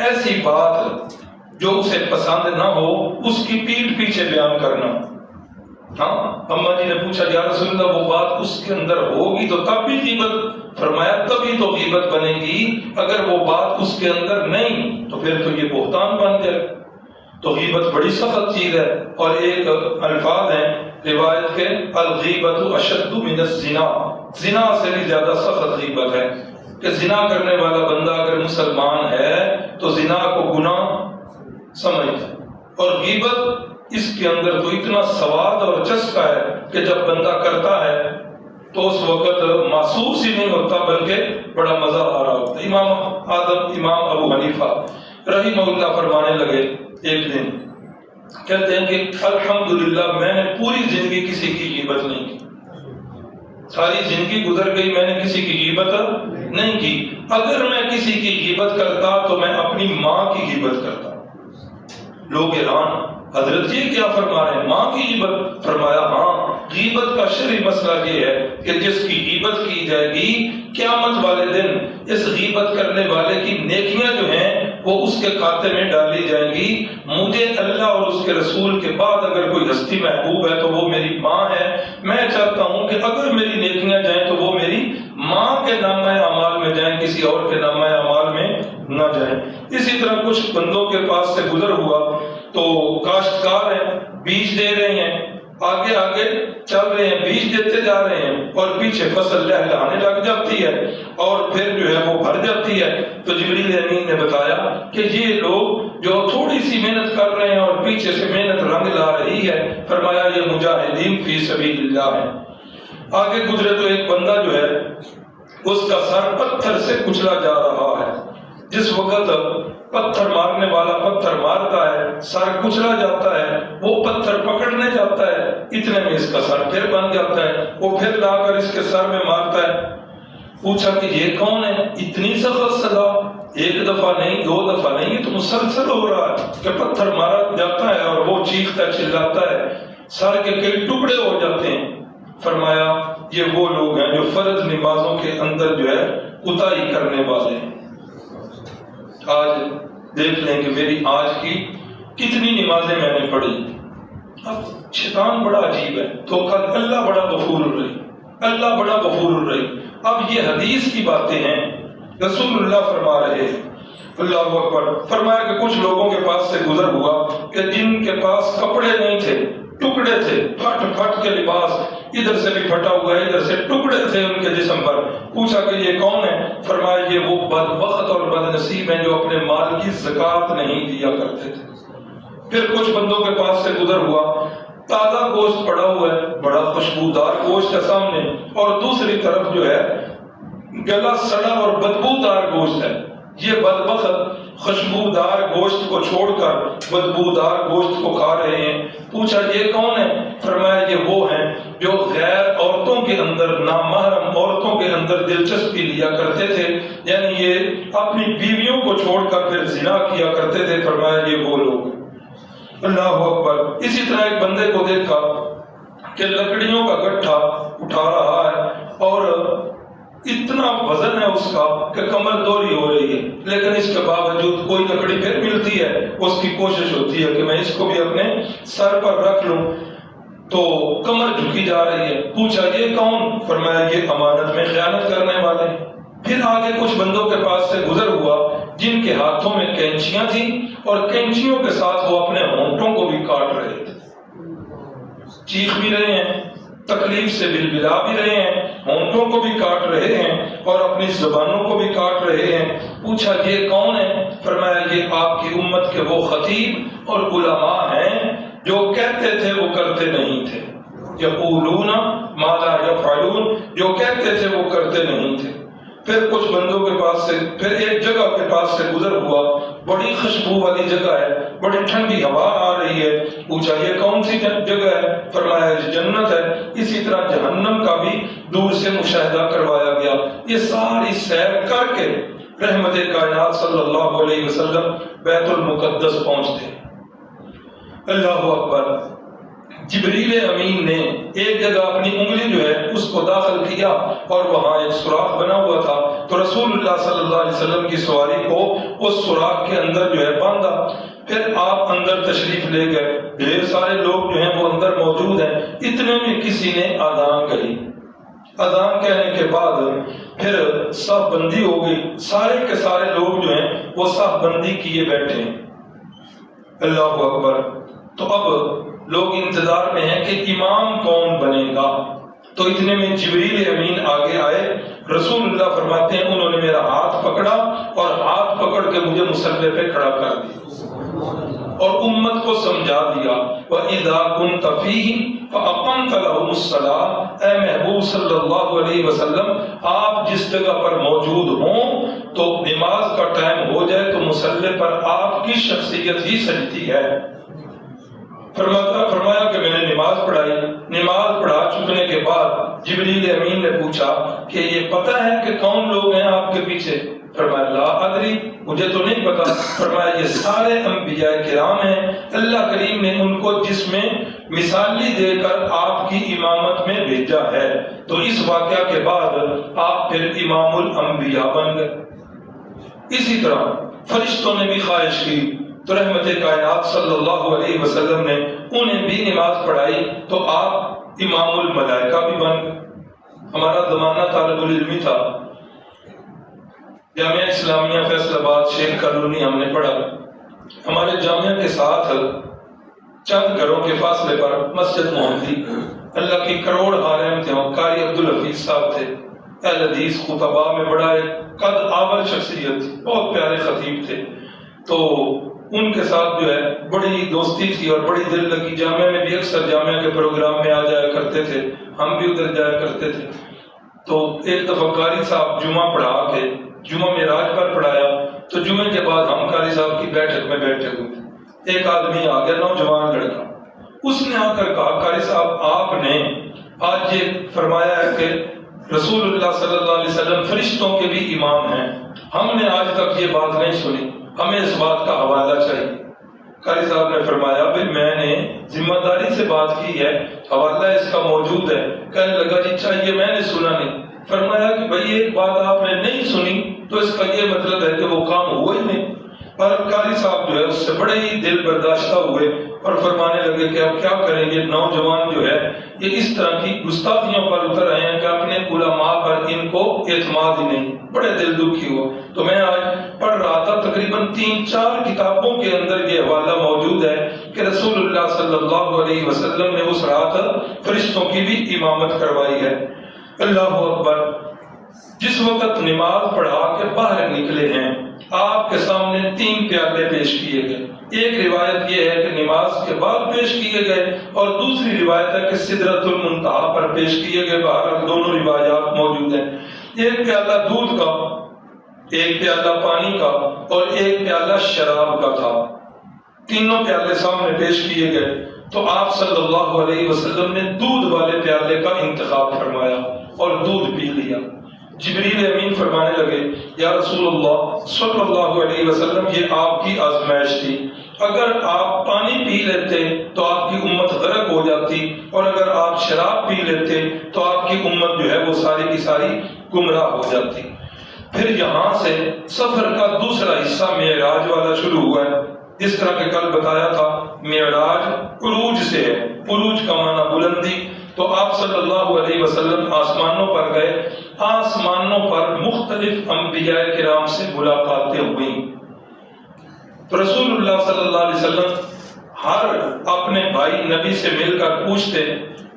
ایسی بات جو اسے پسند نہ ہو اس کی پیٹھ پیچھے بیان کرنا۔ ہاں اما جی نے پوچھا یا رسول اللہ وہ بات اس کے اندر ہوگی تو تب بھی غیبت؟ فرمایا تبھی تو غیبت بنے گی، اگر وہ بات اس کے اندر نہیں تو پھر تو یہ بہتان بن جائے۔ تو غیبت بڑی سخت چیز ہے، اور ایک الفاظ ہیں روایت کے الغیبت اشد من الزنا، زنا سے بھی زیادہ سخت غیبت ہے کہ زنا کرنے والا بندہ اگر مسلمان ہے تو زنا کو گناہ سمجھتا ہے، اور غیبت اس کے اندر تو اتنا سواد اور چسکا ہے کہ جب بندہ کرتا ہے تو اس وقت محسوس ہی نہیں ہوتا بلکہ بڑا مزہ آ رہا ہوتا ہے۔ امام ابو حنیفہ رحمہ اللہ فرمانے لگے ایک دن، کہتے ہیں کہ الحمدللہ میں نے پوری زندگی کسی کی غیبت نہیں کی، ساری زندگی گزر گئی میں نے کسی کی غیبت نہیں کی، اگر میں کسی کی غیبت کرتا تو میں اپنی ماں کی غیبت کرتا۔ لوگ حیران، حضرت یہ کیا فرما رہے ہیں؟ ماں کی غیبت؟ فرمایا ہاں، غیبت کا شرعی مسئلہ یہ ہے کہ جس کی غیبت کی جائے گی قیامت والے دن اس غیبت کرنے والے کی نیکیاں جو ہیں وہ اس کے کھاتے میں ڈالی جائیں گی۔ مجھے اللہ اور اس کے رسول کے بعد اگر کوئی ہستی محبوب ہے تو وہ میری ماں ہے۔ میں چاہتا ہوں کہ اگر میری نیکیاں جائیں تو وہ میری ماں کے نامہ اعمال میں جائیں، کسی اور کے نامہ اعمال میں نہ جائیں۔ اسی طرح کچھ بندوں کے پاس سے گزر ہوا تو کاشتکار ہیں، بیج دے رہے ہیں، آگے آگے چل رہے ہیں، بیج دیتے جا رہے ہیں، اور پیچھے فصل لہلہانے لگ جاتی ہے اور پھر جو ہے وہ بھر جاتی ہے۔ تو جبریل امین نے بتایا کہ یہ لوگ جو تھوڑی سی محنت کر رہے ہیں اور پیچھے سے محنت رنگ لا رہی ہے، فرمایا یہ مجاہدین فی سبیل اللہ ہے۔ آگے گزرے تو ایک بندہ جو ہے اس کا سر پتھر سے کچلا جا رہا ہے۔ جس وقت پتھر مارنے والا پتھر مارتا ہے سر کچلا جاتا ہے، وہ پتھر پکڑنے جاتا ہے، اتنے میں اس کا سر پھر بن جاتا ہے، وہ پھر لا کر اس کے سر میں مارتا ہے۔ پوچھا کہ یہ کون ہے؟ اتنی سخت سزا، ایک دفعہ نہیں دو دفعہ نہیں، یہ تو مسلسل ہو رہا ہے کہ پتھر مارا جاتا ہے اور وہ چیختا چلاتا ہے، سر کے کئی ٹکڑے ہو جاتے ہیں۔ فرمایا یہ وہ لوگ ہیں جو فرض نمازوں کے اندر جو ہے کوتاہی کرنے والے ہیں۔ آج دیکھ لیں کہ میری آج کی کتنی نمازیں میں نے پڑھی۔ اب شیطان بڑا عجیب ہے، تو کل اللہ بڑا غفور الرحیم، اللہ بڑا غفور الرحیم۔ اب یہ حدیث کی باتیں ہیں، رسول اللہ فرما رہے ہیں، اللہ اکبر۔ فرمایا کہ کچھ لوگوں کے پاس سے گزر ہوا کہ جن کے پاس کپڑے نہیں تھے، ٹکڑے تھے، پھٹ پھٹ کے لباس، ادھر سے بھی پھٹا ہوا ہے، ادھر سے ٹکڑے تھے ان کے جسم پر۔ پوچھا کہ یہ کون ہے؟ فرمایا یہ وہ بدبخت اور بد نصیب ہیں جو اپنے مال کی زکوٰۃ نہیں دیا کرتے تھے۔ پھر کچھ بندوں کے پاس سے گزر ہوا، تازہ گوشت پڑا ہوا ہے، بڑا خوشبودار گوشت ہے سامنے، اور دوسری طرف جو ہے گلا سڑا اور بدبودار گوشت ہے۔ یہ بدبخت خوشبودار گوشت کو چھوڑ کر بدبودار گوشت کو کھا رہے ہیں۔ پوچھا یہ کون ہے؟ فرمایا یہ وہ ہیں جو غیر عورتوں کے اندر، نامحرم عورتوں کے اندر دلچسپی لیا کرتے تھے، یعنی یہ اپنی بیویوں کو چھوڑ کر پھر زنا کیا کرتے تھے۔ فرمایا یہ وہ لوگ ہیں۔ اللہ اکبر۔ اسی طرح ایک بندے کو دیکھا کہ لکڑیوں کا گٹھا اٹھا رہا ہے اور اتنا وزن ہے اس کا کہ کمر دوری ہو رہی ہے، لیکن اس کے باوجود کوئی لکڑی پھر ملتی ہے، اس کی کوشش ہوتی ہے کہ میں اس کو بھی اپنے سر پر رکھ لوں، تو کمر جھکی جا رہی ہے۔ پوچھا یہ کون؟ فرمایا یہ امانت میں خیانت کرنے والے۔ پھر آگے کچھ بندوں کے پاس سے گزر ہوا جن کے ہاتھوں میں کینچیاں تھیں اور کینچیوں کے ساتھ وہ اپنے ہونٹوں کو بھی کاٹ رہے تھے، چیخ بھی رہے ہیں، تکلیف سے بلبلا بھی رہے ہیں، ہونٹوں کو بھی کاٹ رہے ہیں اور اپنی زبانوں کو بھی کاٹ رہے ہیں۔ پوچھا یہ کون ہے؟ فرمایا یہ آپ کی امت کے وہ خطیب اور علماء ہیں جو کہتے تھے وہ کرتے نہیں تھے، یقولون ما لا یفعلون، جو کہتے تھے وہ کرتے نہیں تھے۔ پھر کچھ بندوں کے پاس سے پھر ایک جگہ کے پاس سے گزر ہوا، بڑی خوشبو والی جگہ ہے، بڑی ٹھنڈی ہوا آ رہی ہے۔ پوچھا یہ کون سی جگہ ہے؟ فرمایا یہ جنت ہے۔ اسی طرح جہنم کا بھی دور سے مشاہدہ کروایا گیا۔ یہ ساری سیر کر کے رحمت کائنات صلی اللہ علیہ وسلم بیت المقدس پہنچتے۔ اللہ اکبر۔ جبریل امین نے ایک جگہ اپنی انگلی جو ہے اس کو داخل کیا اور وہاں ایک سوراخ بنا ہوا تھا، تو رسول اللہ صلی اللہ علیہ وسلم کی سواری کو اس سوراخ کے اندر جو ہے باندھا۔ پھر آپ اندر تشریف لے گئے، ڈھیر سارے لوگ جو ہیں وہ اندر موجود ہیں۔ اتنے میں کسی نے اذان کہی۔ اذان کہنے کے بعد پھر صف بندی ہو گئی، سارے کے سارے لوگ جو ہیں وہ صف بندی کیے بیٹھے ہیں۔ اللہ اکبر۔ تو اب لوگ انتظار میں ہیں کہ امام کون بنے گا۔ تو اتنے میں جبریل امین آگے آئے، رسول اللہ فرماتے ہیں انہوں نے میرا ہاتھ پکڑا اور ہاتھ پکڑ کے مجھے مصلی پہ کھڑا کر دیا اور امت کو سمجھا دیا، وَإِذَا كُنْتَ فِيهِمْ فَأَقَمْتَ لَهُمُ الصَّلَاةَ۔ اے محبوب صلی اللہ علیہ وسلم، آپ جس جگہ پر موجود ہوں تو نماز کا ٹائم ہو جائے تو مصلی پر آپ کی شخصیت ہی سجتی ہے۔ فرمایا کہ میں نے نماز پڑھائی۔ نماز پڑھا چکنے کے بعد جبریل امین نے پوچھا کہ یہ پتہ ہے کہ کون لوگ ہیں آپ کے پیچھے؟ فرمایا لا ادری، مجھے تو نہیں پتا۔ فرمایا یہ سارے انبیاء کرام ہیں، اللہ کریم نے ان کو جس میں مثالی دے کر آپ کی امامت میں بھیجا ہے۔ تو اس واقعہ کے بعد آپ پھر امام الانبیاء بن گئے۔ اسی طرح فرشتوں نے بھی خواہش کی تو رحمت کائنات صلی اللہ علیہ وسلم نے انہیں بھی نماز پڑھائی تو آپ امام الملائکہ بھی بن گئے۔ ہمارا زمانہ طالب العلمی تھا، جامعہ اسلامیہ فیصل آباد شیخ کالونی ہم نے پڑھا۔ ہمارے جامعہ کے ساتھ چند گھروں کے فاصلے پر مسجد محمدی، اللہ کی کروڑ حارم تھے، قاری عبدالحفیظ صاحب تھے، اہل حدیث خطباء میں بڑا ایک قد آور شخصیت، بہت پیارے خطیب تھے۔ تو ان کے ساتھ جو ہے بڑی دوستی تھی اور بڑی دل لگی۔ جامعہ میں بھی اکثر جامعہ کے پروگرام میں آ جایا کرتے تھے، ہم بھی ادھر جایا کرتے تھے۔ تو ایک دفعہ قاری صاحب جمعہ پڑھا کے جمعہ معراج پر پڑھایا تو جمعے کے بعد ہم قاری صاحب کی بیٹھک میں بیٹھے ہوئے تھے۔ ایک آدمی آ گیا، نوجوان لڑکا، اس نے آ کر کہا قاری صاحب آپ نے آج یہ فرمایا ہے کہ رسول اللہ صلی اللہ علیہ وسلم فرشتوں کے بھی امام ہیں، ہم نے آج تک یہ بات نہیں سنی، ہمیں اس بات کا حوالہ چاہیے۔ قاری صاحب نے فرمایا بھی میں نے ذمہ داری سے بات کی ہے، حوالہ اس کا موجود ہے۔ کہنے لگا جی چاہیے، میں نے سنا نہیں۔ فرمایا کہ بھئی ایک بات آپ نے نہیں سنی تو اس کا یہ مطلب ہے کہ وہ کام ہوا ہی نہیں۔ پر قاری صاحب جو ہے اس سے بڑے ہی دل برداشتہ ہوئے اور فرمانے لگے کہ اب کیا کریں گے، نوجوان جو ہے یہ اس طرح کی گستاخیوں پر اتر آئے ہیں کہ اپنے علماء پر ان کو اعتماد ہی نہیں۔ بڑے دل دکھی ہوا۔ تو میں آج پڑھ رہا تھا، تقریباً 3-4 کتابوں کے اندر یہ حوالہ موجود ہے کہ رسول اللہ صلی اللہ علیہ وسلم نے اس رات فرشتوں کی بھی امامت کروائی ہے۔ اللہ اکبر۔ جس وقت نماز پڑھا کے باہر نکلے ہیں آپ کے سامنے 3 پیالے پیش کیے گئے۔ ایک روایت یہ ہے کہ نماز کے بعد پیش کیے گئے اور دوسری روایت ہے کہ سدرۃ المنتہا پر پیش کیے گئے۔ باہر دونوں روایات موجود ہیں۔ ایک پیالہ دودھ کا، ایک پیالہ پانی کا اور ایک پیالہ شراب کا تھا۔ تینوں پیالے سامنے پیش کیے گئے تو آپ صلی اللہ علیہ وسلم نے دودھ والے پیالے کا انتخاب فرمایا اور دودھ پی لیا۔ جبریل امین فرمانے لگے یا رسول اللہ صلی اللہ علیہ وسلم یہ آپ کی آزمائش تھی، اگر آپ پانی پی لیتے تو آپ کی امت غرق ہو جاتی اور اگر آپ شراب پی لیتے تو آپ کی امت جو ہے وہ ساری کی ساری گمراہ ہو جاتی۔ پھر یہاں سے سفر کا دوسرا حصہ معراج والا شروع ہوا ہے۔ جس طرح کہ کل بتایا تھا معراج عروج سے ہے، عروج کا معنی بلندی۔ تو آپ صلی اللہ علیہ وسلم آسمانوں پر گئے، آسمانوں پر مختلف انبیاء کرام سے ملاقاتیں ہوئیں۔ تو رسول اللہ صلی اللہ علیہ وسلم ہر اپنے بھائی نبی سے مل کر پوچھتے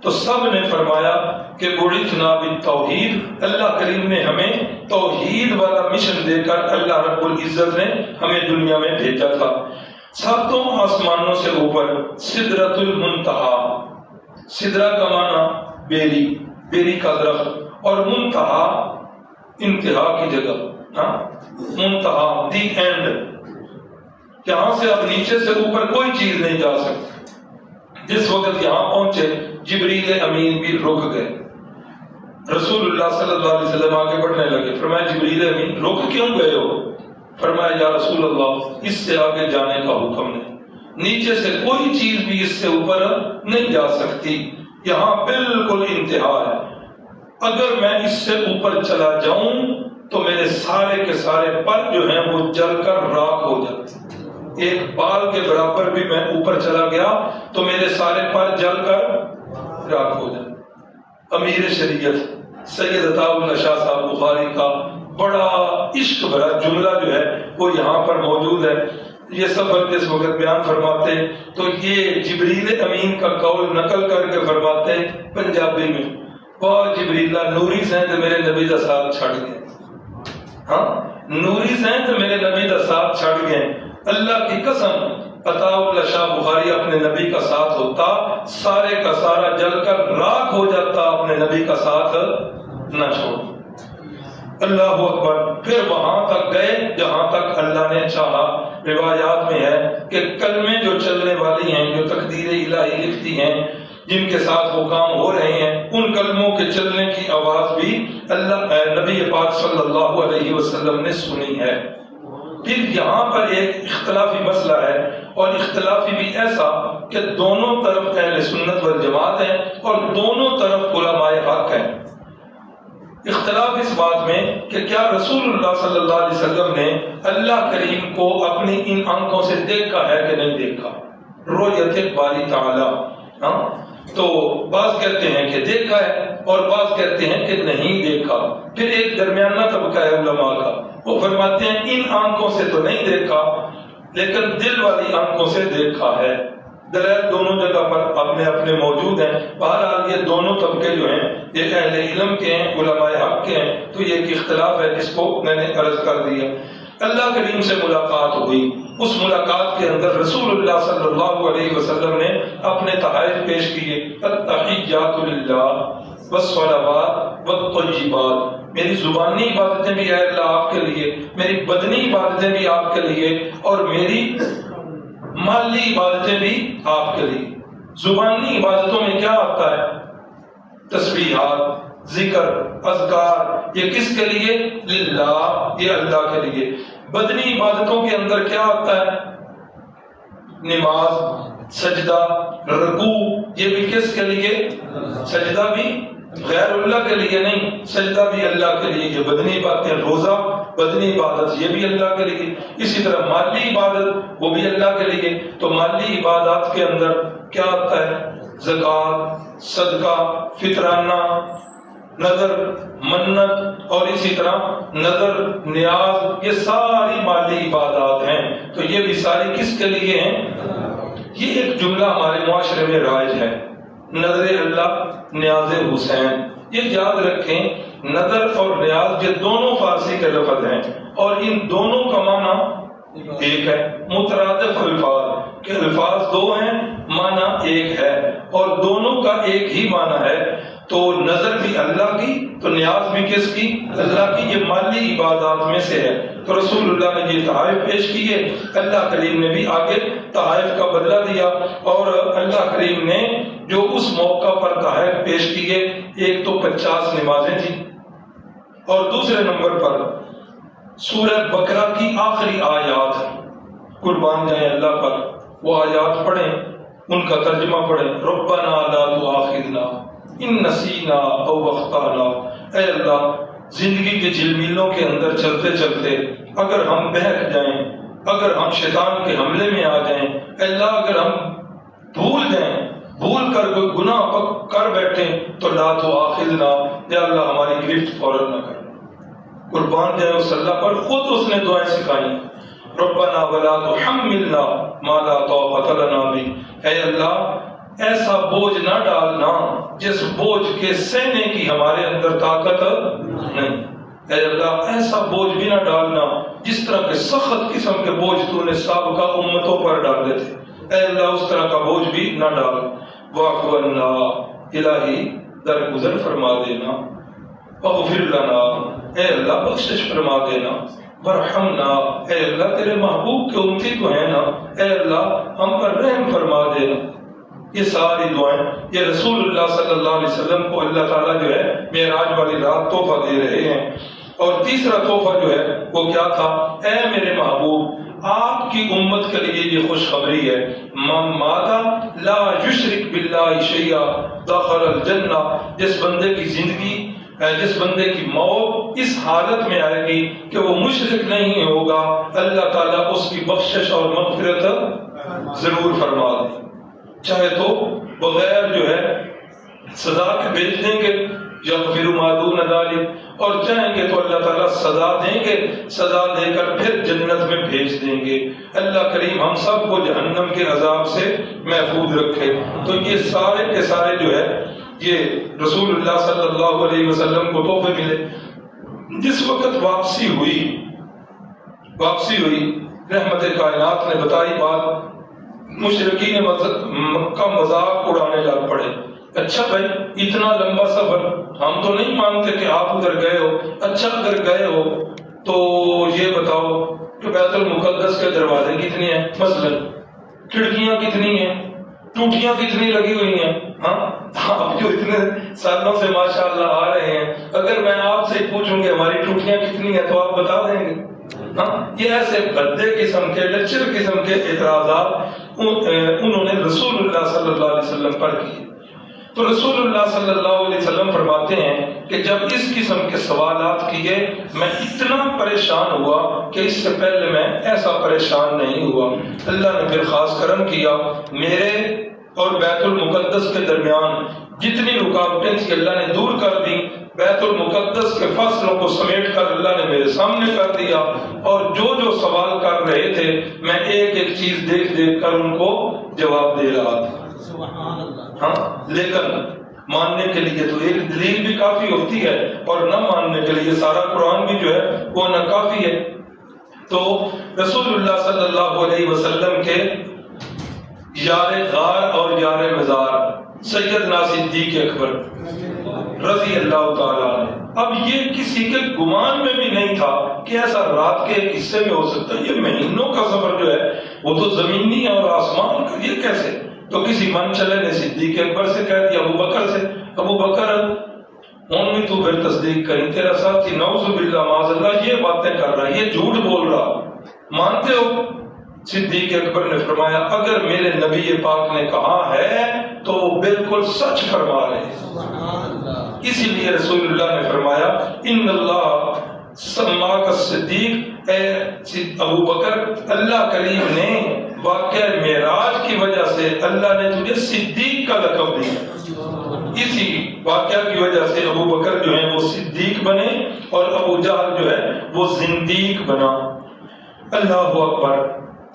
تو سب نے فرمایا کہ بعثنا بالتوحید، اللہ کریم نے ہمیں توحید والا مشن دے کر اللہ رب العزت نے ہمیں دنیا میں بھیجا تھا۔ ساتوں آسمانوں سے اوپر سدرۃ المنتہا، سدرہ کا معنی بیری، بیری کا درخت، اور منتہا انتہا کی جگہ، منتہا دی اینڈ، یہاں سے اب نیچے سے اوپر کوئی چیز نہیں جا سکتی۔ جس وقت یہاں پہنچے جبریل امین بھی رک گئے، رسول اللہ صلی اللہ علیہ وسلم آگے بڑھنے لگے، فرمایا جبریل امین رک کیوں گئے ہو؟ فرمایا یا رسول اللہ اس سے آگے جانے کا حکم نہیں، نیچے سے کوئی چیز بھی اس سے اوپر نہیں جا سکتی، یہاں بالکل انتہا ہے، اگر میں اس سے اوپر چلا جاؤں تو میرے سارے کے سارے پر جو ہیں وہ جل کر راکھ ہو جاتے، ایک بال کے برابر بھی میں اوپر چلا گیا تو میرے سارے پر جل کر راکھ ہو جاتے۔ امیر شریعت سید عطا اللہ شاہ صاحب بخاری کا بڑا عشق بھرا جملہ جو ہے وہ یہاں پر موجود ہے، یہ سفر جس وقت بیان فرماتے تو یہ جبریل امین کا قول نقل کر کے فرماتے پنجابی میں، واہ جبریلہ نوری سے تو میرے نبی دا ساتھ چھڑ گئے، ہاں نوری سے تو میرے نبی دا ساتھ چھڑ گئے، اللہ کی قسم عطا اللہ شاہ بخاری اپنے نبی کا ساتھ ہوتا سارے کا سارا جل کر راکھ ہو جاتا، اپنے نبی کا ساتھ نہ چھوڑ۔ اللہ اکبر، پھر وہاں تک گئے جہاں تک اللہ نے چاہا۔ روایات میں ہے کہ کلمے جو چلنے والی ہیں، جو تقدیر الہی لکھتی ہیں، جن کے ساتھ وہ کام ہو رہے ہیں، ان کلموں کے چلنے کی آواز بھی اللہ نبی پاک صلی اللہ علیہ وسلم نے سنی ہے۔ پھر یہاں پر ایک اختلافی مسئلہ ہے، اور اختلافی بھی ایسا کہ دونوں طرف اہل سنت والجماعت ہیں اور دونوں طرف علماء حق ہیں۔ اختلاف اس بات میں کہ کیا رسول اللہ صلی اللہ علیہ وسلم نے اللہ کریم کو اپنی ان آنکھوں سے دیکھا ہے کہ نہیں دیکھا، رؤیت باری تعالی، تو بعض کہتے ہیں کہ دیکھا ہے اور بعض کہتے ہیں کہ نہیں دیکھا۔ پھر ایک درمیانہ طبقہ ہے علماء کا، وہ فرماتے ہیں ان آنکھوں سے تو نہیں دیکھا لیکن دل والی آنکھوں سے دیکھا ہے۔ دلائل دونوں جگہ پر اپنے اپنے موجود ہیں، بہرحال یہ دونوں طبقے جو ہیں یہ اہل علم کے ہیں، علماء حق کے ہیں، تو یہ ایک اختلاف ہے جس کو میں نے عرض کر دیا۔ اللہ کریم سے ملاقات ہوئی، اس ملاقات کے اندر رسول اللہ صلی اللہ علیہ وسلم نے اپنے تحائف پیش کیے، التحیات للہ والصلوات والطیبات، میری زبانی عبادتیں بھی ہے اللہ آپ کے لیے، میری بدنی عبادتیں بھی آپ کے لیے، اور میری مالی عبادتیں بھی آپ کے لیے۔ زبانی عبادتوں میں کیا آتا ہے؟ تسبیحات، ذکر، اذکار، یہ کس کے لیے؟ للہ، یہ اللہ کے لیے۔ بدنی عبادتوں کے اندر کیا آتا ہے؟ نماز، سجدہ، رکوع، یہ بھی کس کے لیے؟ سجدہ بھی غیر اللہ کے لیے نہیں، سجدہ بھی اللہ کے لیے، یہ بدنی عبادتیں، روزہ بدنی عبادت یہ بھی اللہ کے لیے، اسی طرح مالی عبادت وہ بھی اللہ کے لیے۔ تو مالی عبادات کے اندر کیا آتا ہے؟ زکوٰۃ، صدقہ، فطرانہ، نظر، منت، اور اسی طرح نظر، نیاز، یہ ساری مالی عبادات ہیں، تو یہ بھی ساری کس کے لیے ہیں؟ یہ ایک جملہ ہمارے معاشرے میں رائج ہے، نظر اللہ، نیاز حسین، یہ یاد رکھیں نظر اور نیاز یہ دونوں فارسی کے لفظ ہیں، اور ان دونوں کا معنی ایک ہے، مترادف الفاظ کہ الفاظ دو ہیں معنی ایک ہے، اور دونوں کا ایک ہی معنی ہے۔ تو نظر بھی اللہ کی تو نیاز بھی کس کی؟ اللہ کی، یہ مالی عبادات میں سے ہے۔ تو رسول اللہ نے یہ تحائف پیش کیے، اللہ کریم نے بھی آگے تحائف کا بدلہ دیا، اور اللہ کریم نے جو اس موقع پر تحائف پیش کیے، ایک تو 50 نمازیں تھیں، اور دوسرے نمبر پر سورہ بقرہ کی آخری آیات، قربان جائیں اللہ پر، وہ آیات پڑھیں، ان کا ترجمہ پڑھیں، ربنا لا تؤاخذنا ان نسینا او اخطانا، اے اللہ زندگی کے جھلمیلوں کے اندر چلتے چلتے اگر ہم بہک جائیں، اگر ہم شیطان کے حملے میں آ جائیں، اے اللہ اگر ہم بھول جائیں، بھول کر کوئی گناہ کر بیٹھیں تو لا تؤاخذنا، یا اللہ ہماری گرفت فوراً نہ کر۔ قربان جائے اس اللہ پر، خود اس نے دعائیں سکھائیں، ربنا ولا تحملنا ما لا طاقت لنا به، اے اللہ ایسا بوجھ نہ ڈالنا جس بوجھ کے سہنے کی ہمارے اندر طاقت نہیں. اے اللہ ایسا بوجھ بھی نہ ڈالنا جس طرح کے سخت قسم کے بوجھ تو نے سابقہ امتوں پر ڈالے تھے. اے اللہ اس طرح کا بوجھ بھی نہ ڈال. واعف عنا الہی درگزر فرما دینا. اغفر لنا اے اللہ بخشش فرما دینا. ورحمنا اے اللہ تیرے محبوب کے امتی تو ہیں نا, اے اللہ ہم پر رحم فرما دینا. یہ ساری دعائیں یہ رسول اللہ صلی اللہ علیہ وسلم کو اللہ تعالیٰ جو ہے معراج والی رات تحفہ دے رہے ہیں. اور تیسرا تحفہ جو ہے وہ کیا تھا؟ اے میرے محبوب آپ کی امت کے لیے یہ خوشخبری ہے, من مات لا یشرک باللہ شیئا دخل الجنہ. جس بندے کی زندگی جس بندے کی موت اس حالت میں آئے گی کہ وہ مشرک نہیں ہوگا, اللہ تعالیٰ اس کی بخشش اور مغفرت ضرور فرما دے. چاہے تو بغیر جو ہے سزا کے بھیج دیں گے یغفر ما دون ذلک, اور چاہیں گے تو اللہ تعالیٰ سزا دیں گے, سزا دے کر پھر جنت میں بھیج دیں گے. اللہ کریم ہم سب کو جہنم کے عذاب سے محفوظ رکھے. تو یہ سارے کے سارے جو ہے یہ رسول اللہ صلی اللہ علیہ وسلم کو تحفے ملے. جس وقت واپسی ہوئی رحمت کائنات نے بتائی بات, مشرکین مکہ مذاق اڑانے لگ پڑے. اچھا بھائی اتنا لمبا سفر ہم تو نہیں مانتے کہ آپ ادھر گئے ہو, اچھا اگر گئے ہو تو یہ بتاؤ کہ بیت المقدس کے دروازے کتنے ہیں, مثلا کھڑکیاں کتنی ہیں, ٹوٹیاں کتنی لگی ہوئی ہیں. ہاں آپ جو اتنے سالوں سے ماشاءاللہ آ رہے ہیں, اگر میں آپ سے پوچھوں گے ہماری ٹوٹیاں کتنی ہیں تو آپ بتا دیں گے. ہاں یہ ایسے بھدے قسم کے لچر قسم کے اعتراضات انہوں نے رسول اللہ صلی اللہ علیہ وسلم پر کیے. تو رسول اللہ صلی اللہ علیہ وسلم فرماتے ہیں کہ جب اس قسم کے سوالات کیے میں اتنا پریشان ہوا کہ اس سے پہلے میں ایسا پریشان نہیں ہوا. اللہ نے پھر خاص کرم کیا, میرے اور بیت المقدس کے درمیان جتنی رکاوٹیں تھی اللہ نے دور کر دی. بیت المقدس کے فاصلوں کو سمیٹ کر اللہ نے میرے سامنے کر دیا, اور جو سوال کر رہے تھے میں ایک ایک چیز دیکھ کر ان کو جواب دے رہا تھا. ہاں لیکن ماننے کے لیے تو ایک دلیل بھی کافی ہوتی ہے, اور نہ ماننے کے لیے سارا قرآن بھی جو ہے وہ نہ کافی ہے. تو رسول اللہ صلی اللہ علیہ وسلم کے یار غار اور یار مزار سیدنا صدیق اکبر رضی اللہ تعالیٰ عنہ, اب یہ کسی کے گمان میں بھی نہیں تھا کہ ایسا رات کے ایک حصے میں ہو سکتا ہے. یہ مہینوں کا سفر جو ہے وہ تو زمینی اور آسمان کا, یہ کیسے؟ تو کسی من چلے نے صدیق اکبر سے کہہ دیا ابو بکر سے, ابو بکر ان میں تو پھر تصدیق کریں, تیرا ساتھی نعوذ باللہ معاذ اللہ یہ باتیں کر رہا ہے, یہ جھوٹ بول رہا, مانتے ہو؟ صدیق اکبر نے فرمایا اگر میرے نبی پاک نے کہا ہے تو وہ بالکل سچ فرما رہے ہیں. اسی لیے رسول اللہ نے فرمایا ان اللہ سماک الصدیق, اے ابو بکر اللہ کریم نے واقعہ معراج کی وجہ سے اللہ نے تجھے صدیق کا لقب دیا. اسی واقعہ کی وجہ سے ابو بکر جو ہے وہ صدیق بنے اور ابو جہل جو ہے وہ زندیق بنا. اللہ اکبر.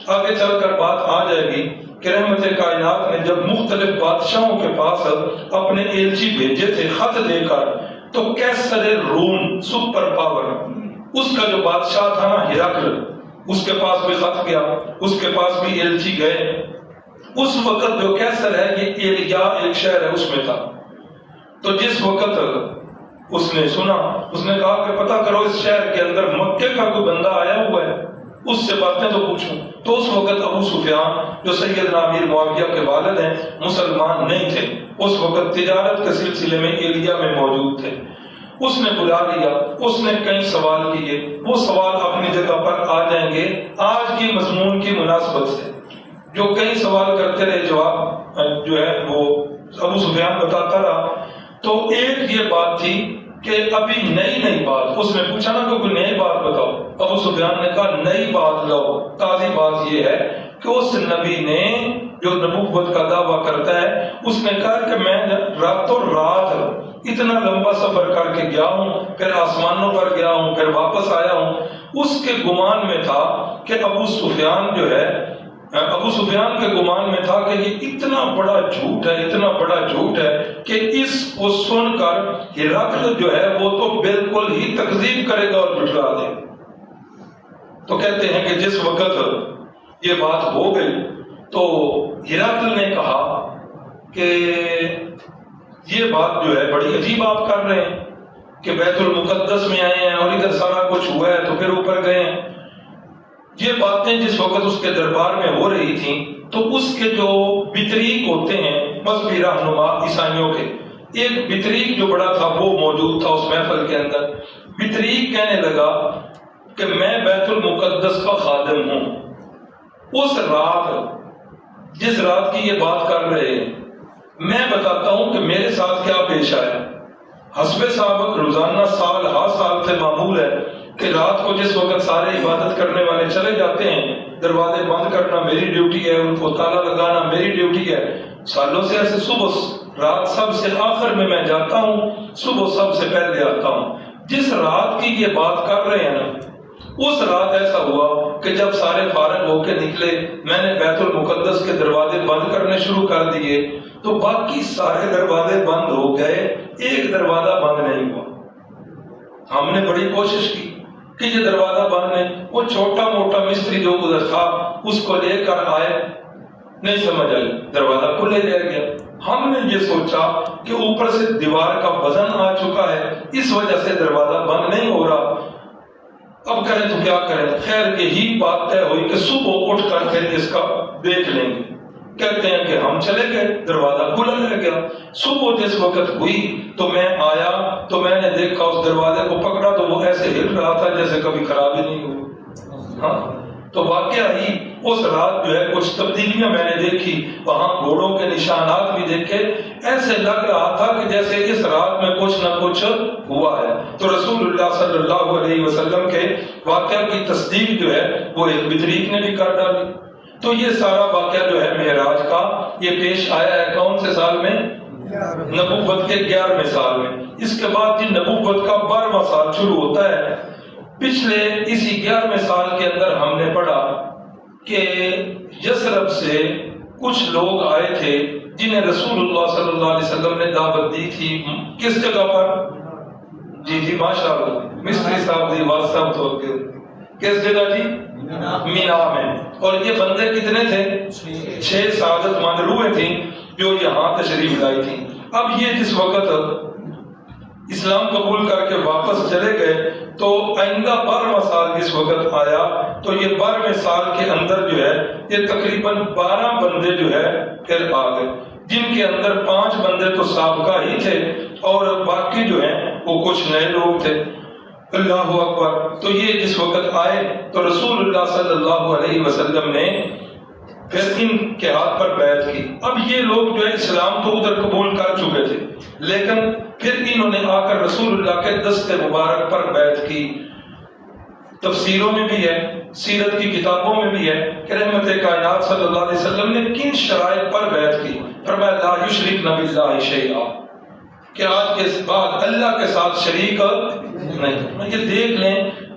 آگے چل کر بات آ جائے گی کہ رحمت کائنات نے جب مختلف بادشاہوں کے پاس اپنے ایلچی بھیجے تھے خط دے کر, تو کیسر روم سپر پاور اس کا جو بادشاہ تھا نا ہرقل, اس کے پاس بھی خط گیا, اس کے پاس بھی ایلچی گئے. اس وقت جو کیسر ہے یہ ایلیا ایک شہر ہے اس میں تھا. تو جس وقت اس نے سنا, اس نے کہا کہ پتہ کرو اس شہر کے اندر مکے کا کوئی بندہ آیا ہوا ہے, اس سے باتیں تو پوچھوں. تو اس وقت ابو سفیان جو سیدنا امیر معاویہ کے والد ہیں مسلمان نہیں تھے, اس وقت تجارت کے سلسلے میں ایلیا میں موجود تھے. اس نے بلا لیا, اس نے کئی سوال کیے, وہ سوال اپنی جگہ پر آ جائیں گے آج کی مضمون کی مناسبت سے. جو کئی سوال کرتے رہے جواب جو ہے وہ ابو سفیان بتاتا رہا. تو ایک یہ بات تھی کہ ابھی نئی بات, اس نے پوچھا نا کہ کوئی نئی بات بتاؤ. ابو سفیان نے کہا نئی بات لاؤ. تازی بات یہ ہے کہ اس نبی نے جو نبوت کا دعویٰ کرتا ہے اس نے کہا کہ میں راتوں رات اتنا لمبا سفر کر کے گیا ہوں, پھر آسمانوں پر گیا ہوں, پھر واپس آیا ہوں. اس کے گمان میں تھا کہ ابو سفیان جو ہے ابو سفیان کے گمان میں تھا کہ یہ اتنا بڑا جھوٹ ہے، اتنا بڑا جھوٹ ہے کہ اس کو سن کر ہرقل جو ہے وہ تو بالکل ہی تکذیب کرے گا اور جھٹلا دے گا۔ تو کہتے ہیں کہ جس وقت یہ بات ہو گئی تو ہرقل نے کہا کہ یہ بات جو ہے بڑی عجیب آپ کر رہے ہیں کہ بیت المقدس میں آئے ہیں اور ادھر سارا کچھ ہوا ہے تو پھر اوپر گئے ہیں۔ یہ باتیں جس وقت اس کے دربار میں ہو رہی تھیں تو اس کے جو بطریق ہوتے ہیں مذہبی رہنما عیسائیوں کے، ایک بطریق جو بڑا تھا وہ موجود تھا اس محفل کے اندر۔ بطریق کہنے لگا کہ میں بیت المقدس کا خادم ہوں، اس رات جس رات کی یہ بات کر رہے ہیں میں بتاتا ہوں کہ میرے ساتھ کیا پیش آیا۔ حسب سابق روزانہ سال ہر سال سے معمول ہے کہ رات کو جس وقت سارے عبادت کرنے والے چلے جاتے ہیں دروازے بند کرنا میری ڈیوٹی ہے، ان کو تالا لگانا میری ڈیوٹی ہے۔ سالوں سے ایسے صبح رات سب سے آخر میں جاتا ہوں، صبح سب سے پہلے آتا ہوں۔ جس رات کی یہ بات کر رہے ہیں نا اس رات ایسا ہوا کہ جب سارے فارغ ہو کے نکلے میں نے بیت المقدس کے دروازے بند کرنے شروع کر دیے تو باقی سارے دروازے بند ہو گئے، ایک دروازہ بند نہیں ہوا۔ ہم نے بڑی کوشش کی کہ یہ دروازہ بند نہیں، وہ چھوٹا موٹا مستری جو ادھر تھا اس کو لے کر آئے، نہیں سمجھ آئی، دروازہ کھلے رہ گیا۔ ہم نے یہ سوچا کہ اوپر سے دیوار کا وزن آ چکا ہے اس وجہ سے دروازہ بند نہیں ہو رہا، اب کریں تو کیا کریں۔ خیر یہی بات طے ہوئی کہ صبح اٹھ کر پھر اس کا دیکھ لیں گے۔ کہتے ہیں کہ ہم چلے گئے، دروازہ کھلا رہ گیا۔ صبح جس وقت ہوئی تو میں آیا تو میں نے دیکھا اس دروازے کو پکڑا تو وہ ایسے ہل رہا تھا جیسے کبھی خراب ہی نہیں ہوئی۔ ہاں تو واقعہ ہی اس رات جو ہے کچھ تبدیلیاں میں نے دیکھی، وہاں گھوڑوں کے نشانات بھی دیکھے، ایسے لگ رہا تھا کہ جیسے اس رات میں کچھ نہ کچھ ہوا ہے۔ تو رسول اللہ صلی اللہ علیہ وسلم کے واقعہ کی تصدیق جو ہے وہ ایک بطریق نے بھی کر ڈالی۔ تو یہ سارا واقعہ جو ہے معراج کا یہ پیش آیا ہے کون سے سال میں؟ نبوت کے 11ویں سال میں۔ اس کے بعد جن نبوت کا 12واں سال شروع ہوتا ہے، پچھلے اسی 11ویں سال کے اندر ہم نے پڑھا کہ یثرب سے کچھ لوگ آئے تھے جنہیں رسول اللہ صلی اللہ علیہ وسلم نے دعوت دی تھی۔ کس جگہ پر؟ جی ماشاءاللہ مستری صاحب دی آواز صاحب تو کس جگہ جی؟ مینا میں۔ اور یہ بندے کتنے تھے؟ 6 سعادت مند روحیں تھیں جو یہاں تشریف لائی تھیں۔ اب یہ جس وقت اسلام قبول کر کے واپس چلے گئے تو آئندہ 12واں سال جس وقت آیا تو یہ 12ویں سال کے اندر جو ہے یہ تقریباً 12 بندے جو ہے پھر آ گئے، جن کے اندر 5 بندے تو سابقہ ہی تھے اور باقی جو ہیں وہ کچھ نئے لوگ تھے۔ اللہ اکبر۔ تو یہ جس وقت آئے تو رسول اللہ صلی اللہ علیہ وسلم نے پھر ان کے ہاتھ پر بیعت کی۔ اب یہ لوگ جو ہے اسلام تو ادھر قبول کر چکے تھے لیکن پھر انہوں نے آ کر رسول اللہ کے دست مبارک پر بیعت کی۔ تفسیروں میں بھی ہے، سیرت کی کتابوں میں بھی ہے کہ رحمت کائنات صلی اللہ علیہ وسلم نے کن شرائط پر بیعت کی۔ فرمایا لا یشرکن باللہ شیئا، کہ آج کے بعد اللہ کے ساتھ شریک نہیں۔ یہ دیکھ لیں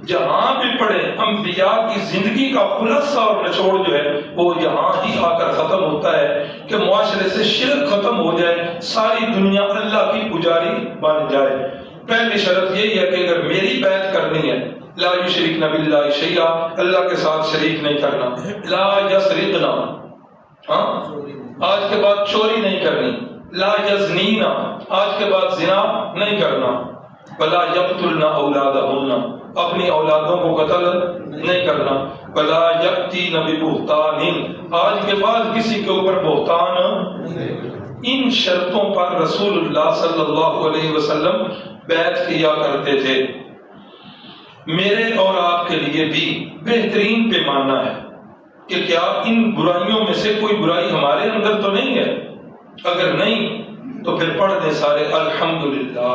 جہاں بھی پڑھیں انبیاء کی زندگی کا خلاصہ اور نچوڑ جو ہے وہ یہاں ہی آ کر ختم ہوتا ہے کہ معاشرے سے شرک ختم ہو جائے، ساری دنیا اللہ کی پجاری بن جائے۔ پہلی شرط یہی ہے کہ اگر میری بیعت کرنی ہے لا یشرکن باللہ شیئا، اللہ کے ساتھ شریک نہیں کرنا، لا یسرقنا، ہاں آج کے بعد چوری نہیں کرنی، لا یزنینا آج کے بعد زنا نہیں کرنا، ولا یقتلن اولادہن اپنی اولادوں کو قتل نہیں کرنا، ولا یأتین ببہتان آج کے بعد کسی کے اوپر بہتان۔ ان شرطوں پر رسول اللہ صلی اللہ علیہ وسلم بیعت کیا کرتے تھے۔ میرے اور آپ کے لیے بھی بہترین پیمانہ ہے کہ کیا ان برائیوں میں سے کوئی برائی ہمارے اندر تو نہیں ہے؟ اگر نہیں تو پھر پڑھ دیں سارے الحمدللہ۔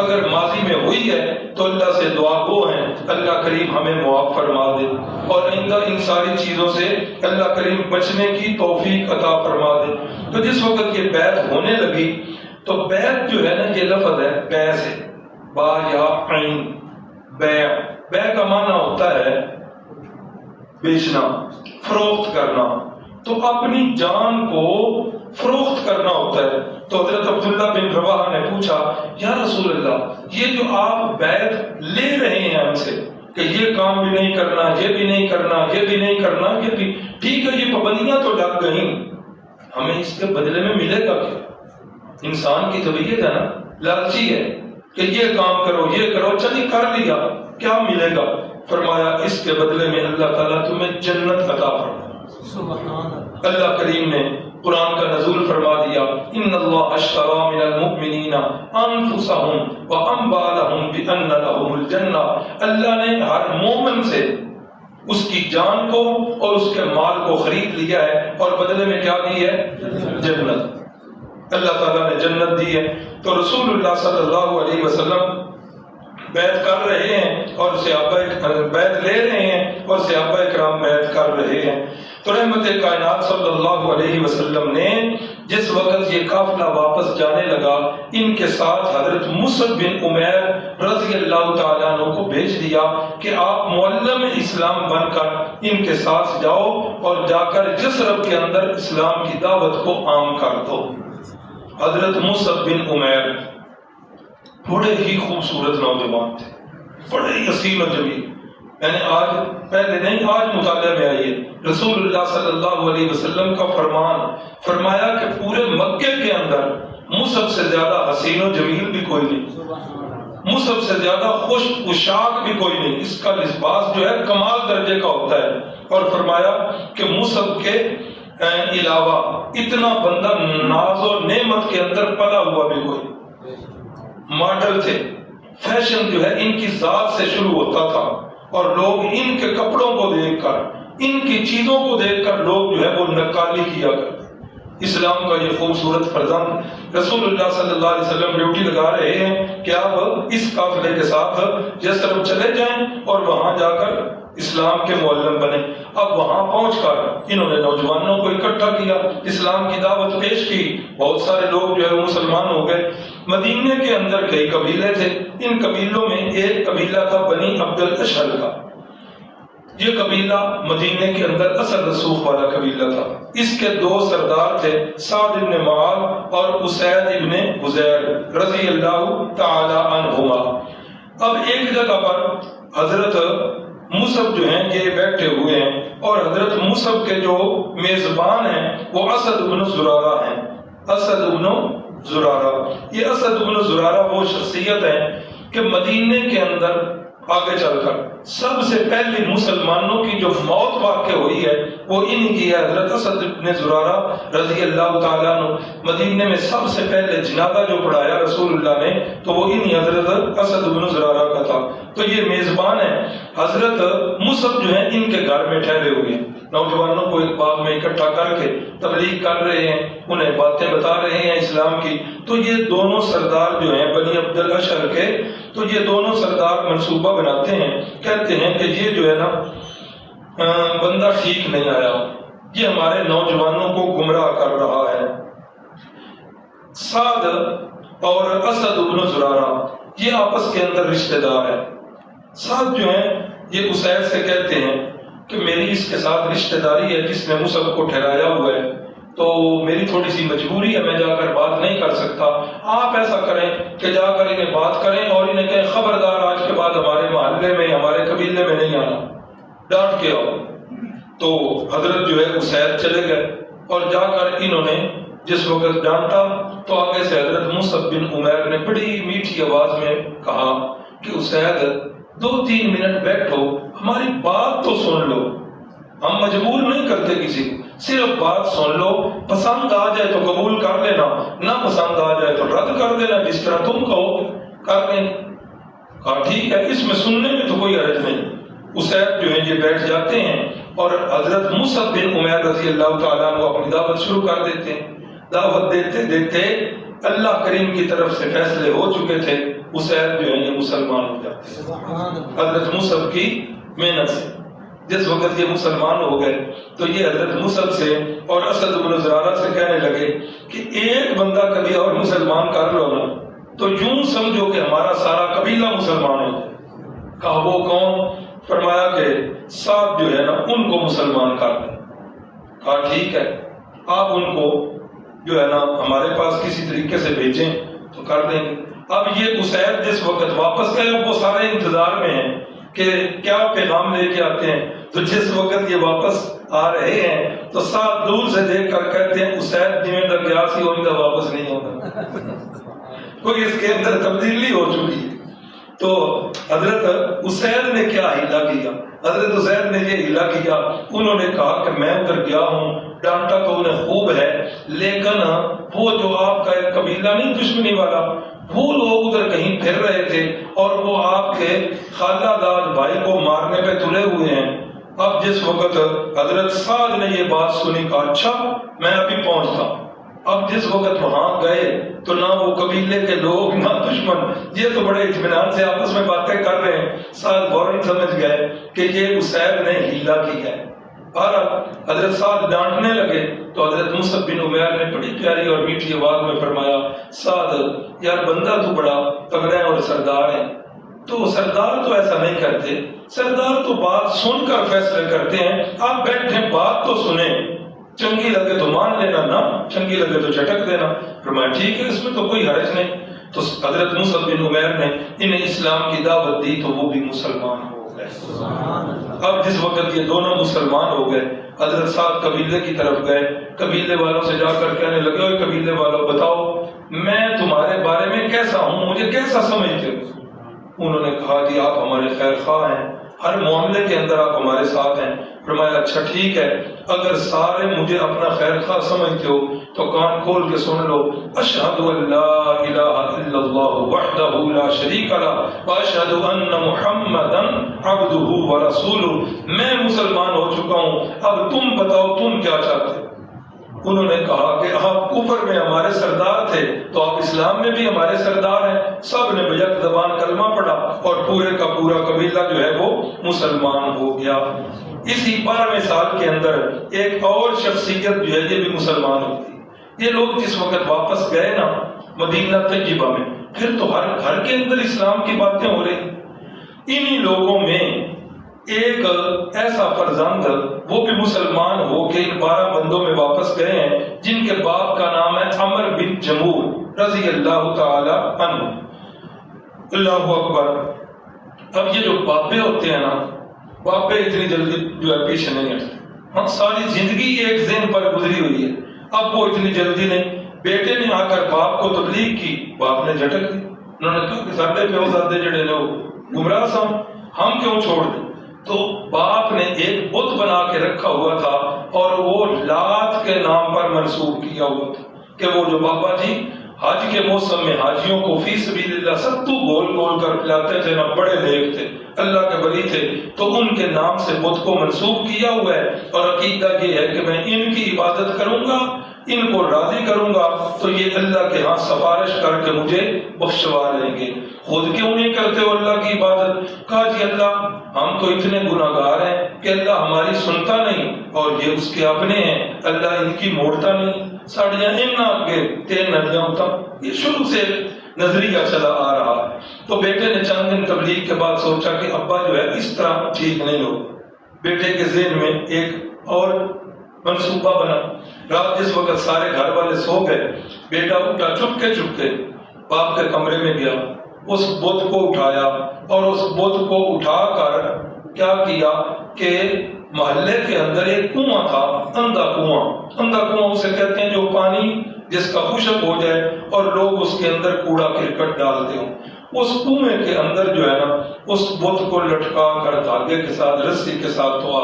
اگر ماضی میں ہوئی ہے تو اللہ سے دعا گو ہیں اللہ کریم ہمیں معاف فرما دے اور آئندہ ان ساری چیزوں سے اللہ کریم بچنے کی توفیق عطا فرما دے۔ تو جس وقت یہ بیعت ہونے لگی تو بیعت جو ہے نا یہ لفظ ہے بے سے، با یا عین، بیع۔ بیع کا معنی ہوتا ہے بیچنا، فروخت کرنا، تو اپنی جان کو فروخت کرنا ہوتا ہے۔ تو حضرت عبداللہ بن رواحہ نے پوچھا یا رسول اللہ، یہ جو آپ بیعت لے رہے ہیں ہم سے کہ یہ کام بھی نہیں کرنا، یہ بھی نہیں کرنا، یہ بھی نہیں کرنا، یہ بھی ٹھیک ہے، یہ پابندیاں تو لگ گئیں، ہمیں اس کے بدلے میں ملے گا کیا؟ انسان کی طبیعت ہے نا، لالچی ہے کہ یہ کام کرو، یہ کرو، چلی کر لیا، کیا ملے گا؟ فرمایا اس کے بدلے میں اللہ تعالیٰ تمہیں جنت عطا فرمائے۔ اللہ کریم نے قرآن کا نزول فرما دیا، ان اللہ اشتری من المؤمنین انفسهم واموالهم بان لهم الجنہ، اللہ نے ہر مومن سے اس کی جان کو اور اس کے مال کو خرید لیا ہے اور بدلے میں کیا دی ہے؟ جنت۔ اللہ تعالیٰ نے جنت دی ہے۔ تو رسول اللہ صلی اللہ علیہ وسلم بیعت کر رہے ہیں اور صحابہ بیعت لے رہے ہیں اور صحابہ کرام بیعت کر رہے ہیں۔ تو رحمت کائنات صلی اللہ علیہ وسلم نے جس وقت یہ قافلہ واپس جانے لگا، ان کے ساتھ حضرت مصعب بن عمیر رضی اللہ تعالیٰ عنہ کو بھیج دیا کہ آپ معلم اسلام بن کر ان کے ساتھ جاؤ اور جا کر جسرب کے اندر اسلام کی دعوت کو عام کر دو۔ حضرت مصعب بن عمیر بڑے ہی خوبصورت نوجوان تھے، بڑے ہی حسین و جمیل، یعنی آج پہلے نہیں، آج مطالعہ میں آئیے رسول اللہ صلی اللہ علیہ وسلم کا فرمان، فرمایا کہ پورے مکے کے اندر مصعب سے زیادہ حسین و جمیل بھی کوئی نہیں، مصعب سے زیادہ خوش پوشاک بھی کوئی نہیں، اس کا لباس جو ہے کمال درجے کا ہوتا ہے۔ اور فرمایا کہ مصعب کے علاوہ اتنا بندہ ناز و نعمت کے اندر پلا ہوا بھی کوئی، ماڈل تھے، فیشن جو ہے ان کی ذات سے شروع ہوتا تھا اور لوگ ان کے کپڑوں کو دیکھ کر، ان کی چیزوں کو دیکھ کر لوگ جو ہے وہ نقالی کیا کرتے۔ اسلام کا یہ خوبصورت فرزند رسول اللہ صلی اللہ علیہ وسلم ڈیوٹی لگا رہے ہیں کہ آپ اس قافلے کے ساتھ جس طرف چلے جائیں اور وہاں جا کر اسلام کے معلم بنے۔ اب وہاں پہنچ کر انہوں نے نوجوانوں کو اکٹھا کیا، اسلام کی دعوت پیش کی، بہت سارے لوگ جو ہے وہ مسلمان ہو گئے۔ مدینے کے اندر کئی قبیلے تھے، ان قبیلوں میں ایک قبیلہ تھا بنی عبد الاشہل کا، یہ قبیلہ مدینے کے اندر اثر رسوخ والا قبیلہ تھا۔ اس کے دو سردار تھے، سعد بن معاذ اور اسید بن حذیر رضی اللہ تعالی عنہما۔ اب ایک جگہ پر حضرت مصعب جو ہیں یہ بیٹھے ہوئے ہیں اور حضرت مصعب کے جو میزبان ہیں وہ اسد بن زرارہ ہیں۔ اسد بن زرارہ، یہ اسد بن زرارہ وہ شخصیت ہے کہ مدینے کے اندر آگے چل کر سب سے پہلے مسلمانوں کی جو موت واقع ہوئی ہے وہ انہی کی ہے، حضرت اسد بن زرارہ رضی اللہ تعالیٰ عنہ۔ مدینے میں سب سے پہلے جنازہ جو پڑھایا رسول اللہ نے تو وہ انہی حضرت اسد بن زرارہ کا تھا۔ تو یہ میزبان ہے، حضرت مصعب جو ہیں ان کے گھر میں ٹھہرے ہوئے ہیں، نوجوانوں کو ایک باغ میں اکٹھا کر کے تبلیغ کر رہے ہیں، انہیں باتیں بتا رہے ہیں اسلام کی۔ تو یہ دونوں سردار جو ہیں بنی عبد الاشہل کے، تو یہ دونوں سردار منصوبہ بناتے ہیں، کہتے ہیں کہ یہ جو ہے نا بندہ ٹھیک نہیں آیا، یہ ہمارے نوجوانوں کو گمراہ کر رہا ہے۔ سعد اور اسد بن زرارہ یہ آپس کے اندر رشتہ دار ہیں۔ سعد جو ہیں یہ اسید سے کہتے ہیں کہ میری اس کے ساتھ رشتہ داری ہے جس نے مصعب کو ٹھہرایا ہوا ہے، تو میری تھوڑی سی مجبوری ہے، میں جا کر بات نہیں کر سکتا، آپ ایسا کریں کہ جا کر انہیں بات کریں اور انہیں کہیں خبردار آج کے بعد ہمارے محلے میں ہمارے قبیلے میں نہیں آنا، ڈانٹ کے آؤ۔ تو حضرت جو ہے اسید چلے گئے اور جا کر انہوں نے جس وقت ڈانٹا تو آگے سے حضرت مصعب بن عمیر نے بڑی میٹھی آواز میں کہا کہ اسید 2-3 منٹ بیٹھو، ہماری بات تو سن لو، ہم مجبور نہیں کرتے کسی کو، صرف بات سن لو، پسند آ جائے تو قبول کر لینا، نہ پسند آ جائے تو رد کر دینا، جس طرح تم کہو کر دیں۔ کہا ٹھیک ہے، اس میں سننے میں تو کوئی حرج نہیں۔ اسید جو ہیں یہ بیٹھ جاتے ہیں اور حضرت مصعب بن عمیر رضی اللہ تعالیٰ عنہ اپنی دعوت شروع کر دیتے ہیں۔ دعوت دیتے دیتے اللہ کریم کی طرف سے فیصلے ہو چکے تھے، اسید جو ہیں یہ مسلمان ہو جاتے ہیں حضرت مصعب کی محنت سے۔ جس وقت یہ مسلمان ہو گئے تو یہ حضرت مصعب سے اور اسد بن زرارہ سے کہنے لگے کہ ایک بندہ کبھی اور مسلمان کر لو نا تو یوں سمجھو کہ ہمارا سارا قبیلہ مسلمان ہو جائے۔ کہا وہ کون؟ فرمایا کہ سعد جو ہے نا ان کو مسلمان کر دیں. کہا ٹھیک ہے آپ ان کو جو ہے نا ہمارے پاس کسی طریقے سے بھیجیں تو کر دیں گے. اب یہ اسید جس وقت واپس گئے اب وہ سارے انتظار میں ہیں کہ کیا پیغام لے کے آتے ہیں. تو جس وقت یہ واپس آ رہے ہیں تو ساتھ دور سے دیکھ کر کہتے ہیں اسید جی میں گیا سی ہوگا واپس نہیں ہوگا. کوئی اس کے اندر تبدیلی ہو چکی ہے. تو حضرت اسید نے کیا ہیلا کیا؟ حضرت اسید نے یہ ہیلا کیا، انہوں نے کہا کہ میں ادھر گیا ہوں، ڈانٹا تو انہیں خوب ہے، لیکن وہ جو آپ کا ایک قبیلہ نہیں دشمنی والا، وہ لوگ ادھر کہیں پھر رہے تھے اور وہ آپ کے خالہ داد بھائی کو مارنے پہ تلے ہوئے ہیں. اب جس وقت حضرت سعد نے یہ بات سنی کہا اچھا میں ابھی پہنچتا ہوں. اب جس وقت وہاں گئے تو نہ وہ قبیلے کے لوگ نہ دشمن، یہ تو بڑے اطمینان سے آپس میں باتیں کر رہے ہیں. سعد فوراً سمجھ گئے کہ یہ اسید نے ہیلا کیا ہے. اور حضرت سعد ڈانٹنے لگے تو حضرت مصعب بن عمیر نے بڑی پیاری اور میٹھی آواز میں فرمایا سعد یار بندہ تو بڑا تگڑا ہے اور سردار ہے. تو سردار تو ایسا نہیں کرتے، سردار تو بات سن کر فیصلے کرتے ہیں. آپ بیٹھے بات تو سنیں، چنگی لگے تو مان لینا، نہ چنگی لگے تو جھٹک دینا. فرمایا ٹھیک ہے اس میں تو کوئی حرج نہیں. تو حضرت مصعب بن عمیر نے انہیں اسلام کی دعوت دی تو وہ بھی مسلمان ہو گئے. اب جس وقت یہ دونوں مسلمان ہو گئے حضرت صاحب قبیلے کی طرف گئے، قبیلے والوں سے جا کر کہنے لگے اوے قبیلے والوں بتاؤ میں تمہارے بارے میں کیسا ہوں، مجھے کیسا سمجھتے ہو؟ انہوں نے کہا جی آپ ہمارے خیر خواہ ہیں، ہر معاملے کے اندر آپ ہمارے ساتھ ہیں. فرمایا اچھا ٹھیک ہے اگر سارے مجھے اپنا خیر خواہ سمجھتے ہو تو کان کھول کے سن لو. اشہد ان لا الہ الا اللہ وحدہ لا شریک لہ واشہد ان محمدا عبدہ ورسولہ. میں مسلمان ہو چکا ہوں، اب تم بتاؤ تم کیا چاہتے ہو؟ انہوں نے کہا کہ آپ کفر میں ہمارے سردار تھے تو آپ اسلام میں بھی ہمارے سردار ہیں. سب نے بیک زبان کلمہ پڑھا اور پورے کا پورا قبیلہ جو ہے وہ مسلمان ہو گیا. اسی 12ویں سال کے اندر ایک اور شخصیت جو ہے یہ بھی مسلمان ہوتی. یہ لوگ جس وقت واپس گئے نا مدینہ طیبہ میں، پھر تو ہر گھر کے اندر اسلام کی باتیں ہو رہی. انہی لوگوں میں ایک ایسا فرزند وہ بھی مسلمان ہو کے ان 12 بندوں میں واپس گئے ہیں جن کے باپ کا نام ہے عمر بن جمور رضی اللہ تعالی عنہ. اللہ اکبر. اب یہ جو باپے ہوتے ہیں نا، باپے اتنی جلدی جو ہے پیچھے نہیں ہٹتے. ہم ساری زندگی ایک ذہن پر گزری ہوئی ہے، اب وہ اتنی جلدی نہیں. بیٹے نے آ کر باپ کو تبلیغ کی، باپ نے جھٹک دی. انہوں نے کہا کہ ساڈے پیوزادے جڑے نے وہ گمراہ سن، ہم کیوں چھوڑ دیں؟ تو باپ نے ایک بت بنا کے رکھا ہوا تھا اور وہ لات کے نام پر منسوب کیا ہوا تھا کہ وہ جو بابا جی حج کے موسم میں حاجیوں کو فی سبیل اللہ ستو گول گول کر پلاتے تھے نا، بڑے نیک تھے، اللہ کے ولی تھے، تو ان کے نام سے بت کو منسوب کیا ہوا ہے. اور عقیدہ یہ ہے کہ میں ان کی عبادت کروں گا، ان کو راضی کروں گا تو یہ اللہ کے ہاں سفارش کر کے مجھے بخشوا لیں گے. خود کیوں نہیں کرتے ہو اللہ کی عبادت؟ کہا جی اللہ ہم تو اتنے گناہگار ہیں کہ اللہ ہماری سنتا نہیں اور یہ اس کے اپنے ہیں، اللہ ان کی موڑتا نہیں. ساڑیاں ان آگے تین ندیاں ہوتا. یہ شروع سے نظریہ چلا آ رہا ہے. تو بیٹے نے چند دن تبلیغ کے بعد سوچا کہ ابا جو ہے اس طرح ٹھیک نہیں ہو. بیٹے کے ذہن میں ایک اور منصوبہ بنا. رات جس وقت سارے گھر والے سو گئے، بیٹا اٹھا چپ کے باپ کے کمرے میں گیا، اس بت کو اٹھایا اور اس بت کو اٹھا کر کیا کیا کہ محلے کے اندر ایک کنواں تھا، اندھا کنواں اسے کہتے ہیں جو پانی جس کا خشک ہو جائے اور لوگ اس کے اندر کوڑا کرکٹ ڈالتے ہوں. اس کنویں کے اندر جو ہے نا اس بت کو لٹکا کر دھاگے کے ساتھ رسی کے ساتھ تو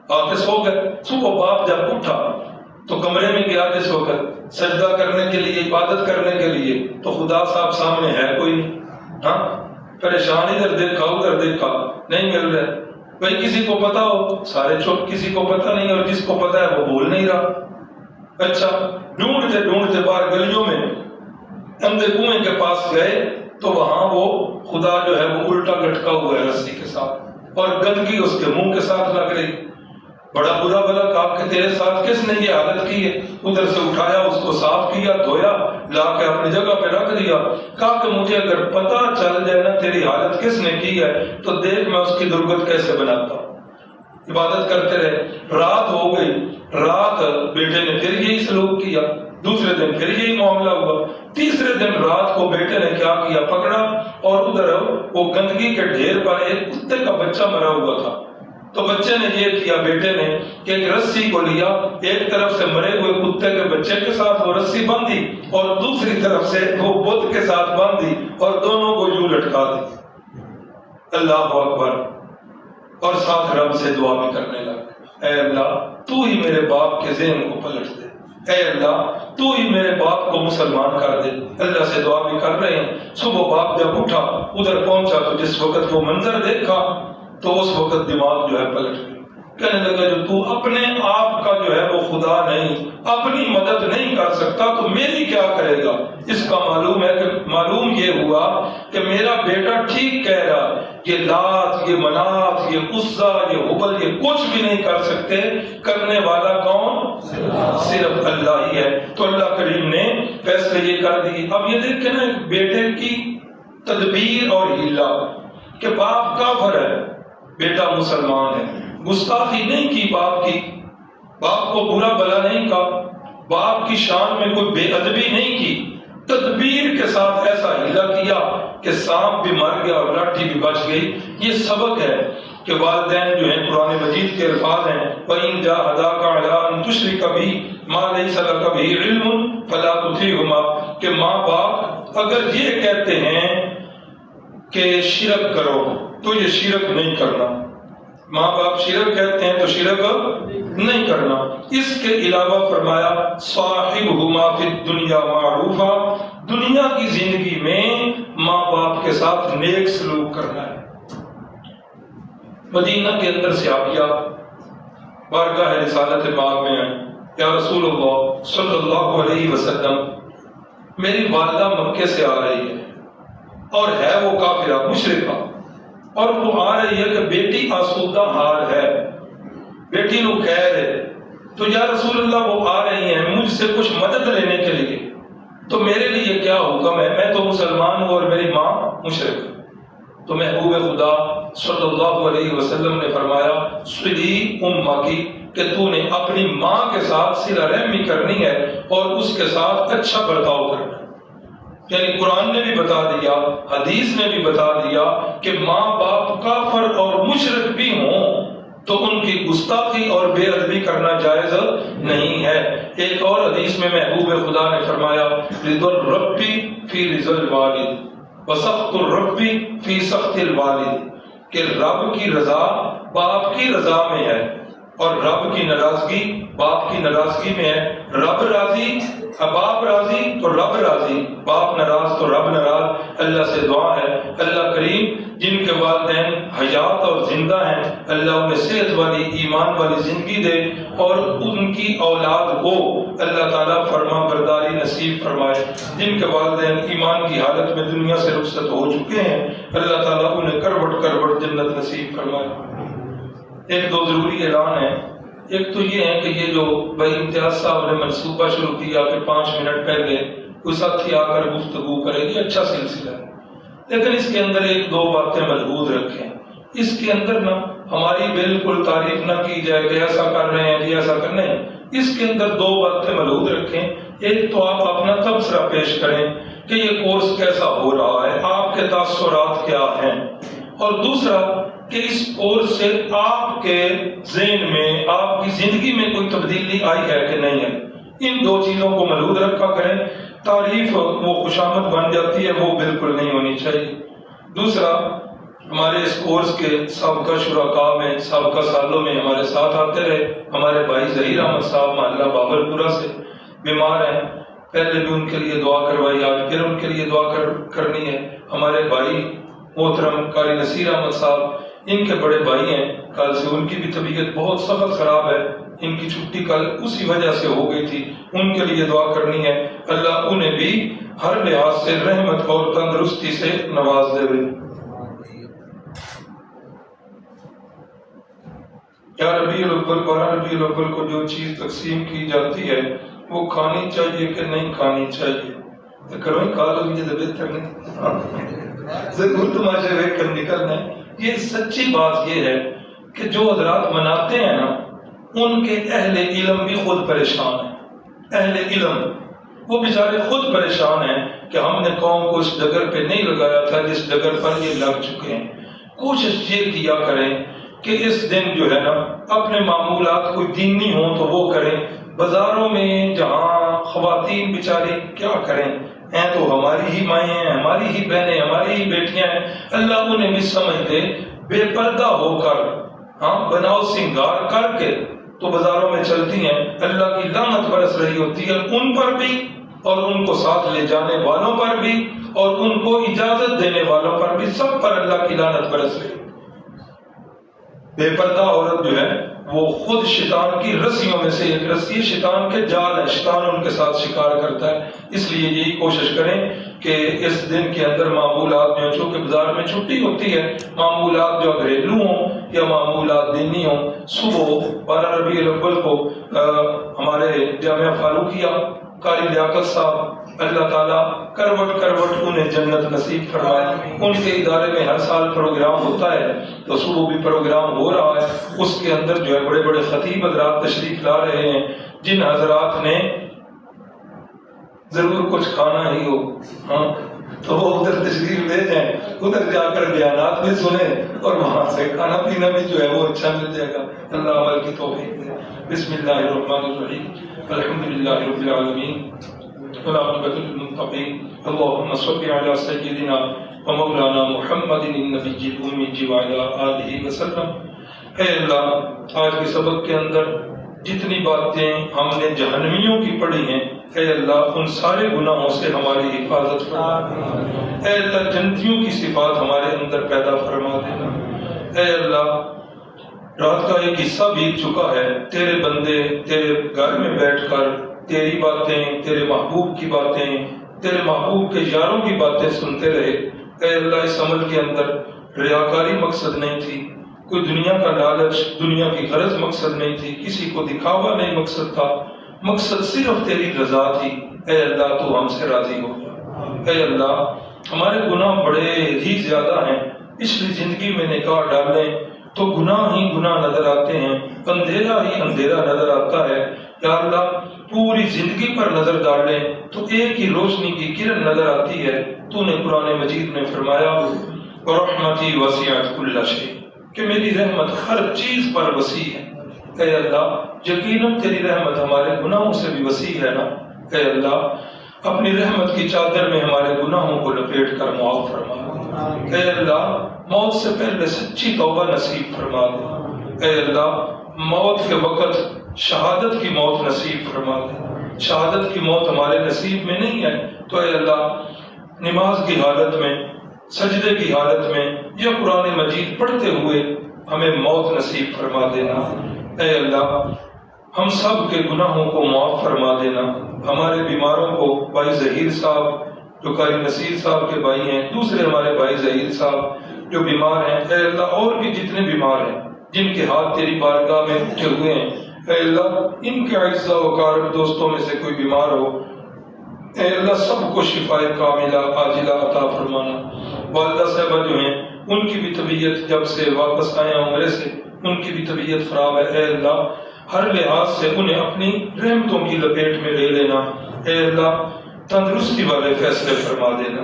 آ کے سو گئے. صبح باپ جب اٹھا تو کمرے میں گیا جس وقت سجدہ کرنے کے لیے، عبادت کرنے کے لیے، تو خدا صاحب سامنے ہے کوئی نہیں. ہاں پریشان، ادھر دیکھا ادھر دیکھا نہیں مل رہا. بھائی کسی کو پتا ہو، سارے چپ، کسی کو پتا نہیں اور جس کو پتا ہے وہ بول نہیں رہا. اچھا ڈھونڈتے باہر گلیوں میں اندھے کنویں کے پاس گئے تو وہاں وہ خدا جو ہے وہ الٹا لٹکا ہوا ہے رسی کے ساتھ اور گندگی اس کے منہ کے ساتھ لگ رہی. بڑا برا بلا کہا کہ تیرے ساتھ کس نے یہ حالت کی ہے؟ ادھر سے اٹھایا، اس کو صاف کیا، دھویا، لا کے اپنی جگہ پہ رکھ دیا. کہا کہ مجھے اگر پتہ چل جائے نا تیری حالت کس نے کی ہے تو دیکھ میں اس کی درگت کیسے بناتا ہوں. عبادت کرتے رہے. رات ہو گئی. رات بیٹے نے پھر یہی سلوک کیا. دوسرے دن پھر یہی معاملہ ہوا. تیسرے دن رات کو بیٹے نے کیا کیا, پکڑا اور ادھر وہ گندگی کے ڈھیر پر ایک کتے کا بچہ مرا ہوا تھا. تو بچے نے یہ کیا, بیٹے نے, کہ ایک رسی کو لیا, ایک طرف سے مرے ہوئے کتے کے بچے کے ساتھ وہ رسی باندھی اور دوسری طرف سے وہ بت کے ساتھ باندھی اور دونوں کو یوں لٹکا دی. اللہ اکبر. اور ساتھ رب سے دعا بھی کرنے لگا, اے اللہ تو ہی میرے باپ کے ذہن کو پلٹ دے, اے اللہ تو ہی میرے باپ کو مسلمان کر دے. اللہ سے دعا بھی کر رہے ہیں. صبح باپ جب اٹھا ادھر پہنچا تو جس وقت وہ منظر دیکھا تو اس وقت دماغ جو ہے پلٹ گیا. کہنے لگا جو تو اپنے آپ کا جو ہے وہ خدا نہیں, اپنی مدد نہیں کر سکتا تو میری کیا کرے گا. اس کا معلوم ہے کہ معلوم یہ ہوا کہ میرا بیٹا ٹھیک کہہ رہا, یہ لات, یہ منات, یہ عزا, یہ حبل, یہ کچھ بھی نہیں کر سکتے. کرنے والا کون؟ صرف اللہ ہی ہے. تو اللہ کریم نے فیصلے یہ کر دی. اب یہ دیکھیں نا بیٹے کی تدبیر اور ہیلا کہ باپ کافر ہے, بیٹا مسلمان ہے. گستاخی نہیں کی باپ کی, باپ کو برا بلا نہیں کہا, باپ کی شان میں کوئی بے ادبی نہیں کی. تدبیر کے ساتھ ایسا ہیلا کیا کہ سانپ بھی مر گیا اور لاٹھی بھی بچ گئی. یہ سبق ہے کہ والدین جو ہیں, قرآن مجید کے الفاظ ہیں وَإِن جَاهَدَاكَ عَلَىٰ أَن تُشْرِكَ بِي مَا لَيْسَ لَكَ بِهِ عِلْمٌ فَلَا تُطِعْهُمَا. کہ ماں باپ اگر یہ کہتے ہیں کہ شرک کرو تو یہ شرک نہیں کرنا. ماں باپ شرک کہتے ہیں تو شرک نہیں کرنا. اس کے علاوہ فرمایا صاحبہما فی الدنیا معروفا, دنیا کی زندگی میں ماں باپ کے ساتھ نیک سلوک کرنا ہے. مدینہ کے اندر سے آیا بارگاہ رسالت پاک میں, یا رسول اللہ صلی اللہ علیہ وسلم میری والدہ مکے سے آ رہی ہے اور ہے وہ کافرہ مشرکہ, اور وہ آ رہی ہے کہ بیٹی آسودہ حال ہے, بیٹی نو خیر ہے. تو یا رسول اللہ وہ آ رہی ہیں مجھ سے کچھ مدد لینے کے لیے, تو میرے لیے کیا حکم ہے؟ میں تو مسلمان ہوں اور میری ماں مشرک. تو محبوب خدا صلی اللہ علیہ وسلم نے فرمایا صلی امکی, کہ تو نے اپنی ماں کے ساتھ صلہ رحمی کرنی ہے اور اس کے ساتھ اچھا برتاؤ کرنا ہے. یعنی قرآن نے بھی بتا دیا, حدیث نے بھی بتا دیا کہ ماں باپ کافر اور مشرک بھی ہوں تو ان کی گستاخی اور بے ادبی کرنا جائز نہیں ہے. ایک اور حدیث میں محبوب خدا نے فرمایا رضا الرب فی رضا الوالد وسخط الرب فی سخط الوالد, کہ رب کی رضا باپ کی رضا میں ہے اور رب کی ناراضگی باپ کی ناراضگی میں ہے. رب راضی, باپ راضی تو رب راضی, باپ ناراض تو رب ناراض. اللہ سے دعا ہے اللہ کریم جن کے والدین حیات اور زندہ ہیں اللہ انہیں صحت والی ایمان والی زندگی دے اور ان کی اولاد کو اللہ تعالیٰ فرما برداری نصیب فرمائے. جن کے والدین ایمان کی حالت میں دنیا سے رخصت ہو چکے ہیں اللہ تعالیٰ انہیں کروٹ کروٹ جنت نصیب فرمائے. ایک دو ضروری اعلان ہے. ایک تو یہ ہے کہ یہ جو بھائی امتیاز صاحب نے منصوبہ شروع کیا کہ 5 منٹ پہلے کوئی ساتھی آ کر گفتگو کرے گی, اچھا سلسلہ ہے, لیکن اس کے اندر ایک دو باتیں ملحوظ رکھیں. اس کے اندر نا ہماری بالکل تعریف نہ کی جائے کہ ایسا کر رہے ہیں جی ایسا کرنے ہیں. اس کے اندر 2 باتیں ملحوظ رکھیں. ایک تو آپ اپنا تبصرہ پیش کریں کہ یہ کورس کیسا ہو رہا ہے, آپ کے تاثرات کیا ہیں, اور دوسرا کہ اس کورس سے آپ کے ذہن میں آپ کی زندگی میں کوئی تبدیلی آئی ہے کہ نہیں ہے. ان 2 چیزوں کو ملحوظ رکھا کریں. تعریف وہ خوشامد بن جاتی ہے, وہ بالکل نہیں ہونی چاہیے. دوسرا ہمارے اس کورس کے سابقہ شرکاء میں سابقہ سالوں میں ہمارے ساتھ آتے رہے. ہمارے بھائی ظہیر احمد صاحب محلہ بابلپورہ سے بیمار ہیں, پہلے بھی ان کے لیے دعا کروائی, آج پھر ان کے لیے دعا کرنی ہے. ہمارے بھائی محترم قاری نصیر احمد صاحب ان کے بڑے بھائی ہیں, کل سے ان کی بھی طبیعت بہت سخت خراب ہے, ان کی چھٹی کل اسی وجہ سے ہو گئی تھی, ان کے لیے دعا کرنی ہے. اللہ انہیں بھی ہر لحاظ سے رحمت اور تندرستی سے نواز دے. یا ربیع الاول 12 ربیع الاول کو جو چیز تقسیم کی جاتی ہے وہ کھانی چاہیے کہ نہیں کھانی چاہیے؟ کرو ہی کال ہوگی جب بہتر نہیں، ضرور تماشے دیکھ کر نکلنا ہے۔ یہ سچی بات یہ ہے کہ جو حضرات مناتے ہیں نا، ان کے اہل علم بھی خود پریشان ہیں۔ اہل علم وہ بیچارے خود پریشان ہیں کہ ہم نے قوم کو اس ڈگر پہ نہیں لگایا تھا جس ڈگر پر یہ لگ چکے ہیں۔ کوشش یہ کیا کریں کہ اس دن جو ہے نا اپنے معمولات کوئی دینی ہوں تو وہ کریں۔ بازاروں میں جہاں خواتین بیچاری کیا کریں، ہیں تو ہماری ہی مائیں ہیں، ہماری ہی بہنیں، ہماری ہی بیٹیاں ہیں، اللہ انہیں بھی سمجھ دے، بے پردہ ہو کر، ہاں بناؤ سنگار کر کے تو بازاروں میں چلتی ہیں، اللہ کی لعنت برس رہی ہوتی ہے ان پر بھی اور ان کو ساتھ لے جانے والوں پر بھی اور ان کو اجازت دینے والوں پر بھی، سب پر اللہ کی لعنت برس رہی ہے۔ بے پردہ عورت جو ہے وہ خود شیطان کی رسیوں میں سے ایک رسی ہے، شیطان کے جال ہے، شیطان ان کے ساتھ شکار کرتا ہے۔ اس لیے یہی کوشش کریں کہ اس دن کے اندر معمولات جو چونکہ بازار میں چھٹی ہوتی ہے، معمولات جو گھریلو ہوں یا معمولات دینی ہوں، صبح 12 ربیع الاول کو ہمارے جامعہ فاروقیہ قاری لیاقت صاحب اللہ تعالیٰ کروٹ کروٹ انہیں جنت نصیب فرمائے، ان کے ادارے میں ہر سال پروگرام ہوتا ہے تو صبح بھی پروگرام ہو رہا ہے، اس کے اندر جو ہے بڑے بڑے خطیب حضرات تشریف لا رہے ہیں، جن حضرات نے ضرور کچھ کھانا ہی ہو ہاں تو وہ ادھر تشریف لے جائیں، ادھر جا کر بیانات بھی سنیں اور وہاں سے کھانا پینا بھی جو ہے وہ اچھا مل جائے گا۔ اللہ عمل کی توفیق دے۔ بسم اللہ الرحمن الرحیم، الحمدللہ رب العالمین والعاقبۃ للمتقین، اللهم صل علی سیدنا ومولانا محمد النبی الأمی وعلی آلہ وسلم۔ اے اللہ، آج کے سبق کے اندر جتنی باتیں ہم نے جہنمیوں کی پڑھی ہیں، اے اللہ ان سارے گناہوں سے ہماری حفاظت فرما۔ اے اللہ جنتیوں کی صفات ہمارے اندر پیدا فرما دینا۔ اے اللہ رات کا ایک حصہ بیت چکا ہے، تیرے بندے تیرے گھر میں بیٹھ کر تیری باتیں، تیرے محبوب کی باتیں، تیرے محبوب کے یاروں کی باتیں سنتے رہے۔ اے اللہ اس عمل کے اندر ریاکاری مقصد نہیں تھی، کوئی دنیا کا لالچ، دنیا کی غرض مقصد نہیں تھی، کسی کو دکھاوا نہیں مقصد تھا، مقصد صرف تیری رضا تھی۔ اے اللہ تو ہم سے راضی ہو جا۔ اے اللہ ہمارے گناہ بڑے ہی زیادہ ہیں، پچھلی زندگی میں نکاح ڈالیں تو گناہ ہی گناہ نظر آتے ہیں، اندھیرا ہی اندھیرا نظر آتا ہے۔ یا اللہ پوری زندگی پر نظر ڈالیں تو ایک ہی روشنی کی کرن نظر آتی ہے۔ تو نے قرآن مجید میں فرمایا رحمتی وسعت کل شیء، کہ میری رحمت ہر چیز پر وسیع ہے۔ اے اللہ یقیناً تیری رحمت ہمارے گناہوں سے بھی وسیع ہے نا۔ اے اللہ اپنی رحمت کی چادر میں ہمارے گناہوں کو لپیٹ کر معاف فرما۔ اے اللہ موت سے پہلے سچی توبہ نصیب فرما دے۔ اے اللہ موت کے وقت شہادت کی موت نصیب فرما دے۔ شہادت کی موت ہمارے نصیب میں نہیں ہے تو اے اللہ نماز کی حالت میں، سجدے کی حالت میں یا قرآن مجید پڑھتے ہوئے ہمیں موت نصیب فرما دینا۔ اے اللہ ہم سب کے گناہوں کو معاف فرما دینا۔ ہمارے بیماروں کو بھائی ظہیر صاحب جو قاری نصیر صاحب کے بھائی ہیں، دوسرے ہمارے بھائی ظہیر صاحب جو بیمار ہیں، اے اللہ اور بھی جتنے بیمار ہیں جن کے ہاتھ تیری بارگاہ میں اٹھے ہوئے ہیں، اے اللہ ان کے اعزاء و اقارب دوستوں میں سے کوئی بیمار ہو، اے اللہ سب کو شفائے کاملہ عاجلہ عطا فرمانا۔ والدہ صاحبہ جو ہیں ان کی بھی طبیعت جب سے واپس آئے عمرے سے ان کی بھی طبیعت خراب ہے، اے اللہ ہر لحاظ سے انہیں اپنی رحمتوں کی لپیٹ میں لے لینا۔ اے اللہ تندرستی والے فیصلے فرما دینا۔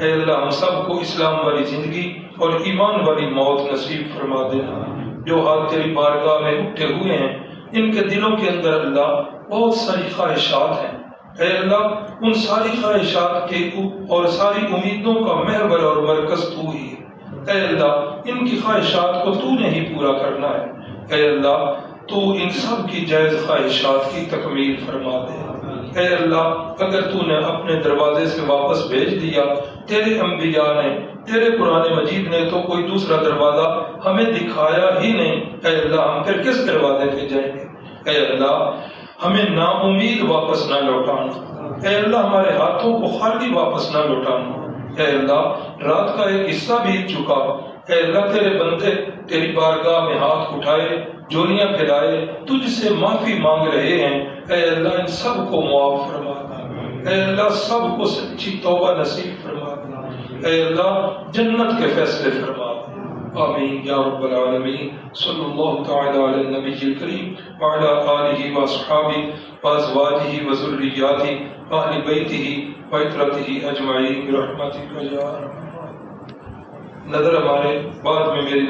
اے اللہ ہم سب کو اسلام والی زندگی اور ایمان والی موت نصیب فرما دینا۔ جو ہاتھ تیری بارگاہ میں اٹھے ہوئے ہیں ان کے دلوں کے اندر اللہ بہت ساری خواہشات ہیں، اے اللہ ان ساری خواہشات کے اور ساری امیدوں کا محور اور مرکز تو ہی ہے۔ اے اللہ ان کی خواہشات کو تو نے ہی پورا کرنا ہے۔ اے اللہ تو ان سب کی جائز خواہشات کی تکمیل فرما دے۔ اے اللہ اگر تو نے اپنے دروازے سے واپس بھیج دیا، تیرے انبیاء نے، تیرے قرآن مجید نے تو کوئی دوسرا دروازہ ہمیں دکھایا ہی نہیں، اے اللہ ہم پھر کس دروازے پہ جائیں گے؟ اے اللہ ہمیں نا امید واپس نہ لوٹانا، اے اللہ ہمارے ہاتھوں کو خالی واپس نہ لوٹانا۔ اے اللہ رات کا ایک حصہ بیت چکا، اے اللہ تیرے بندے تیری بارگاہ میں ہاتھ اٹھائے، جولیاں پھیلائے، تجھ سے معافی مانگ رہے ہیں، اے اللہ ان سب کو معاف فرما۔ اے اللہ سب کو سچی توبہ نصیب فرما دے، اے اللہ جنت کے فیصلے فرما دے، آمین یا رب العالمین۔ صلی اللہ تعالی علی النبی الکریم وعلی آلہ واصحابہ وازواجہ وذریاتہ واہل بیتہ وعترتہ اجمعین برحمتک یا ارحم۔ نظر ہمارے بعد میں میری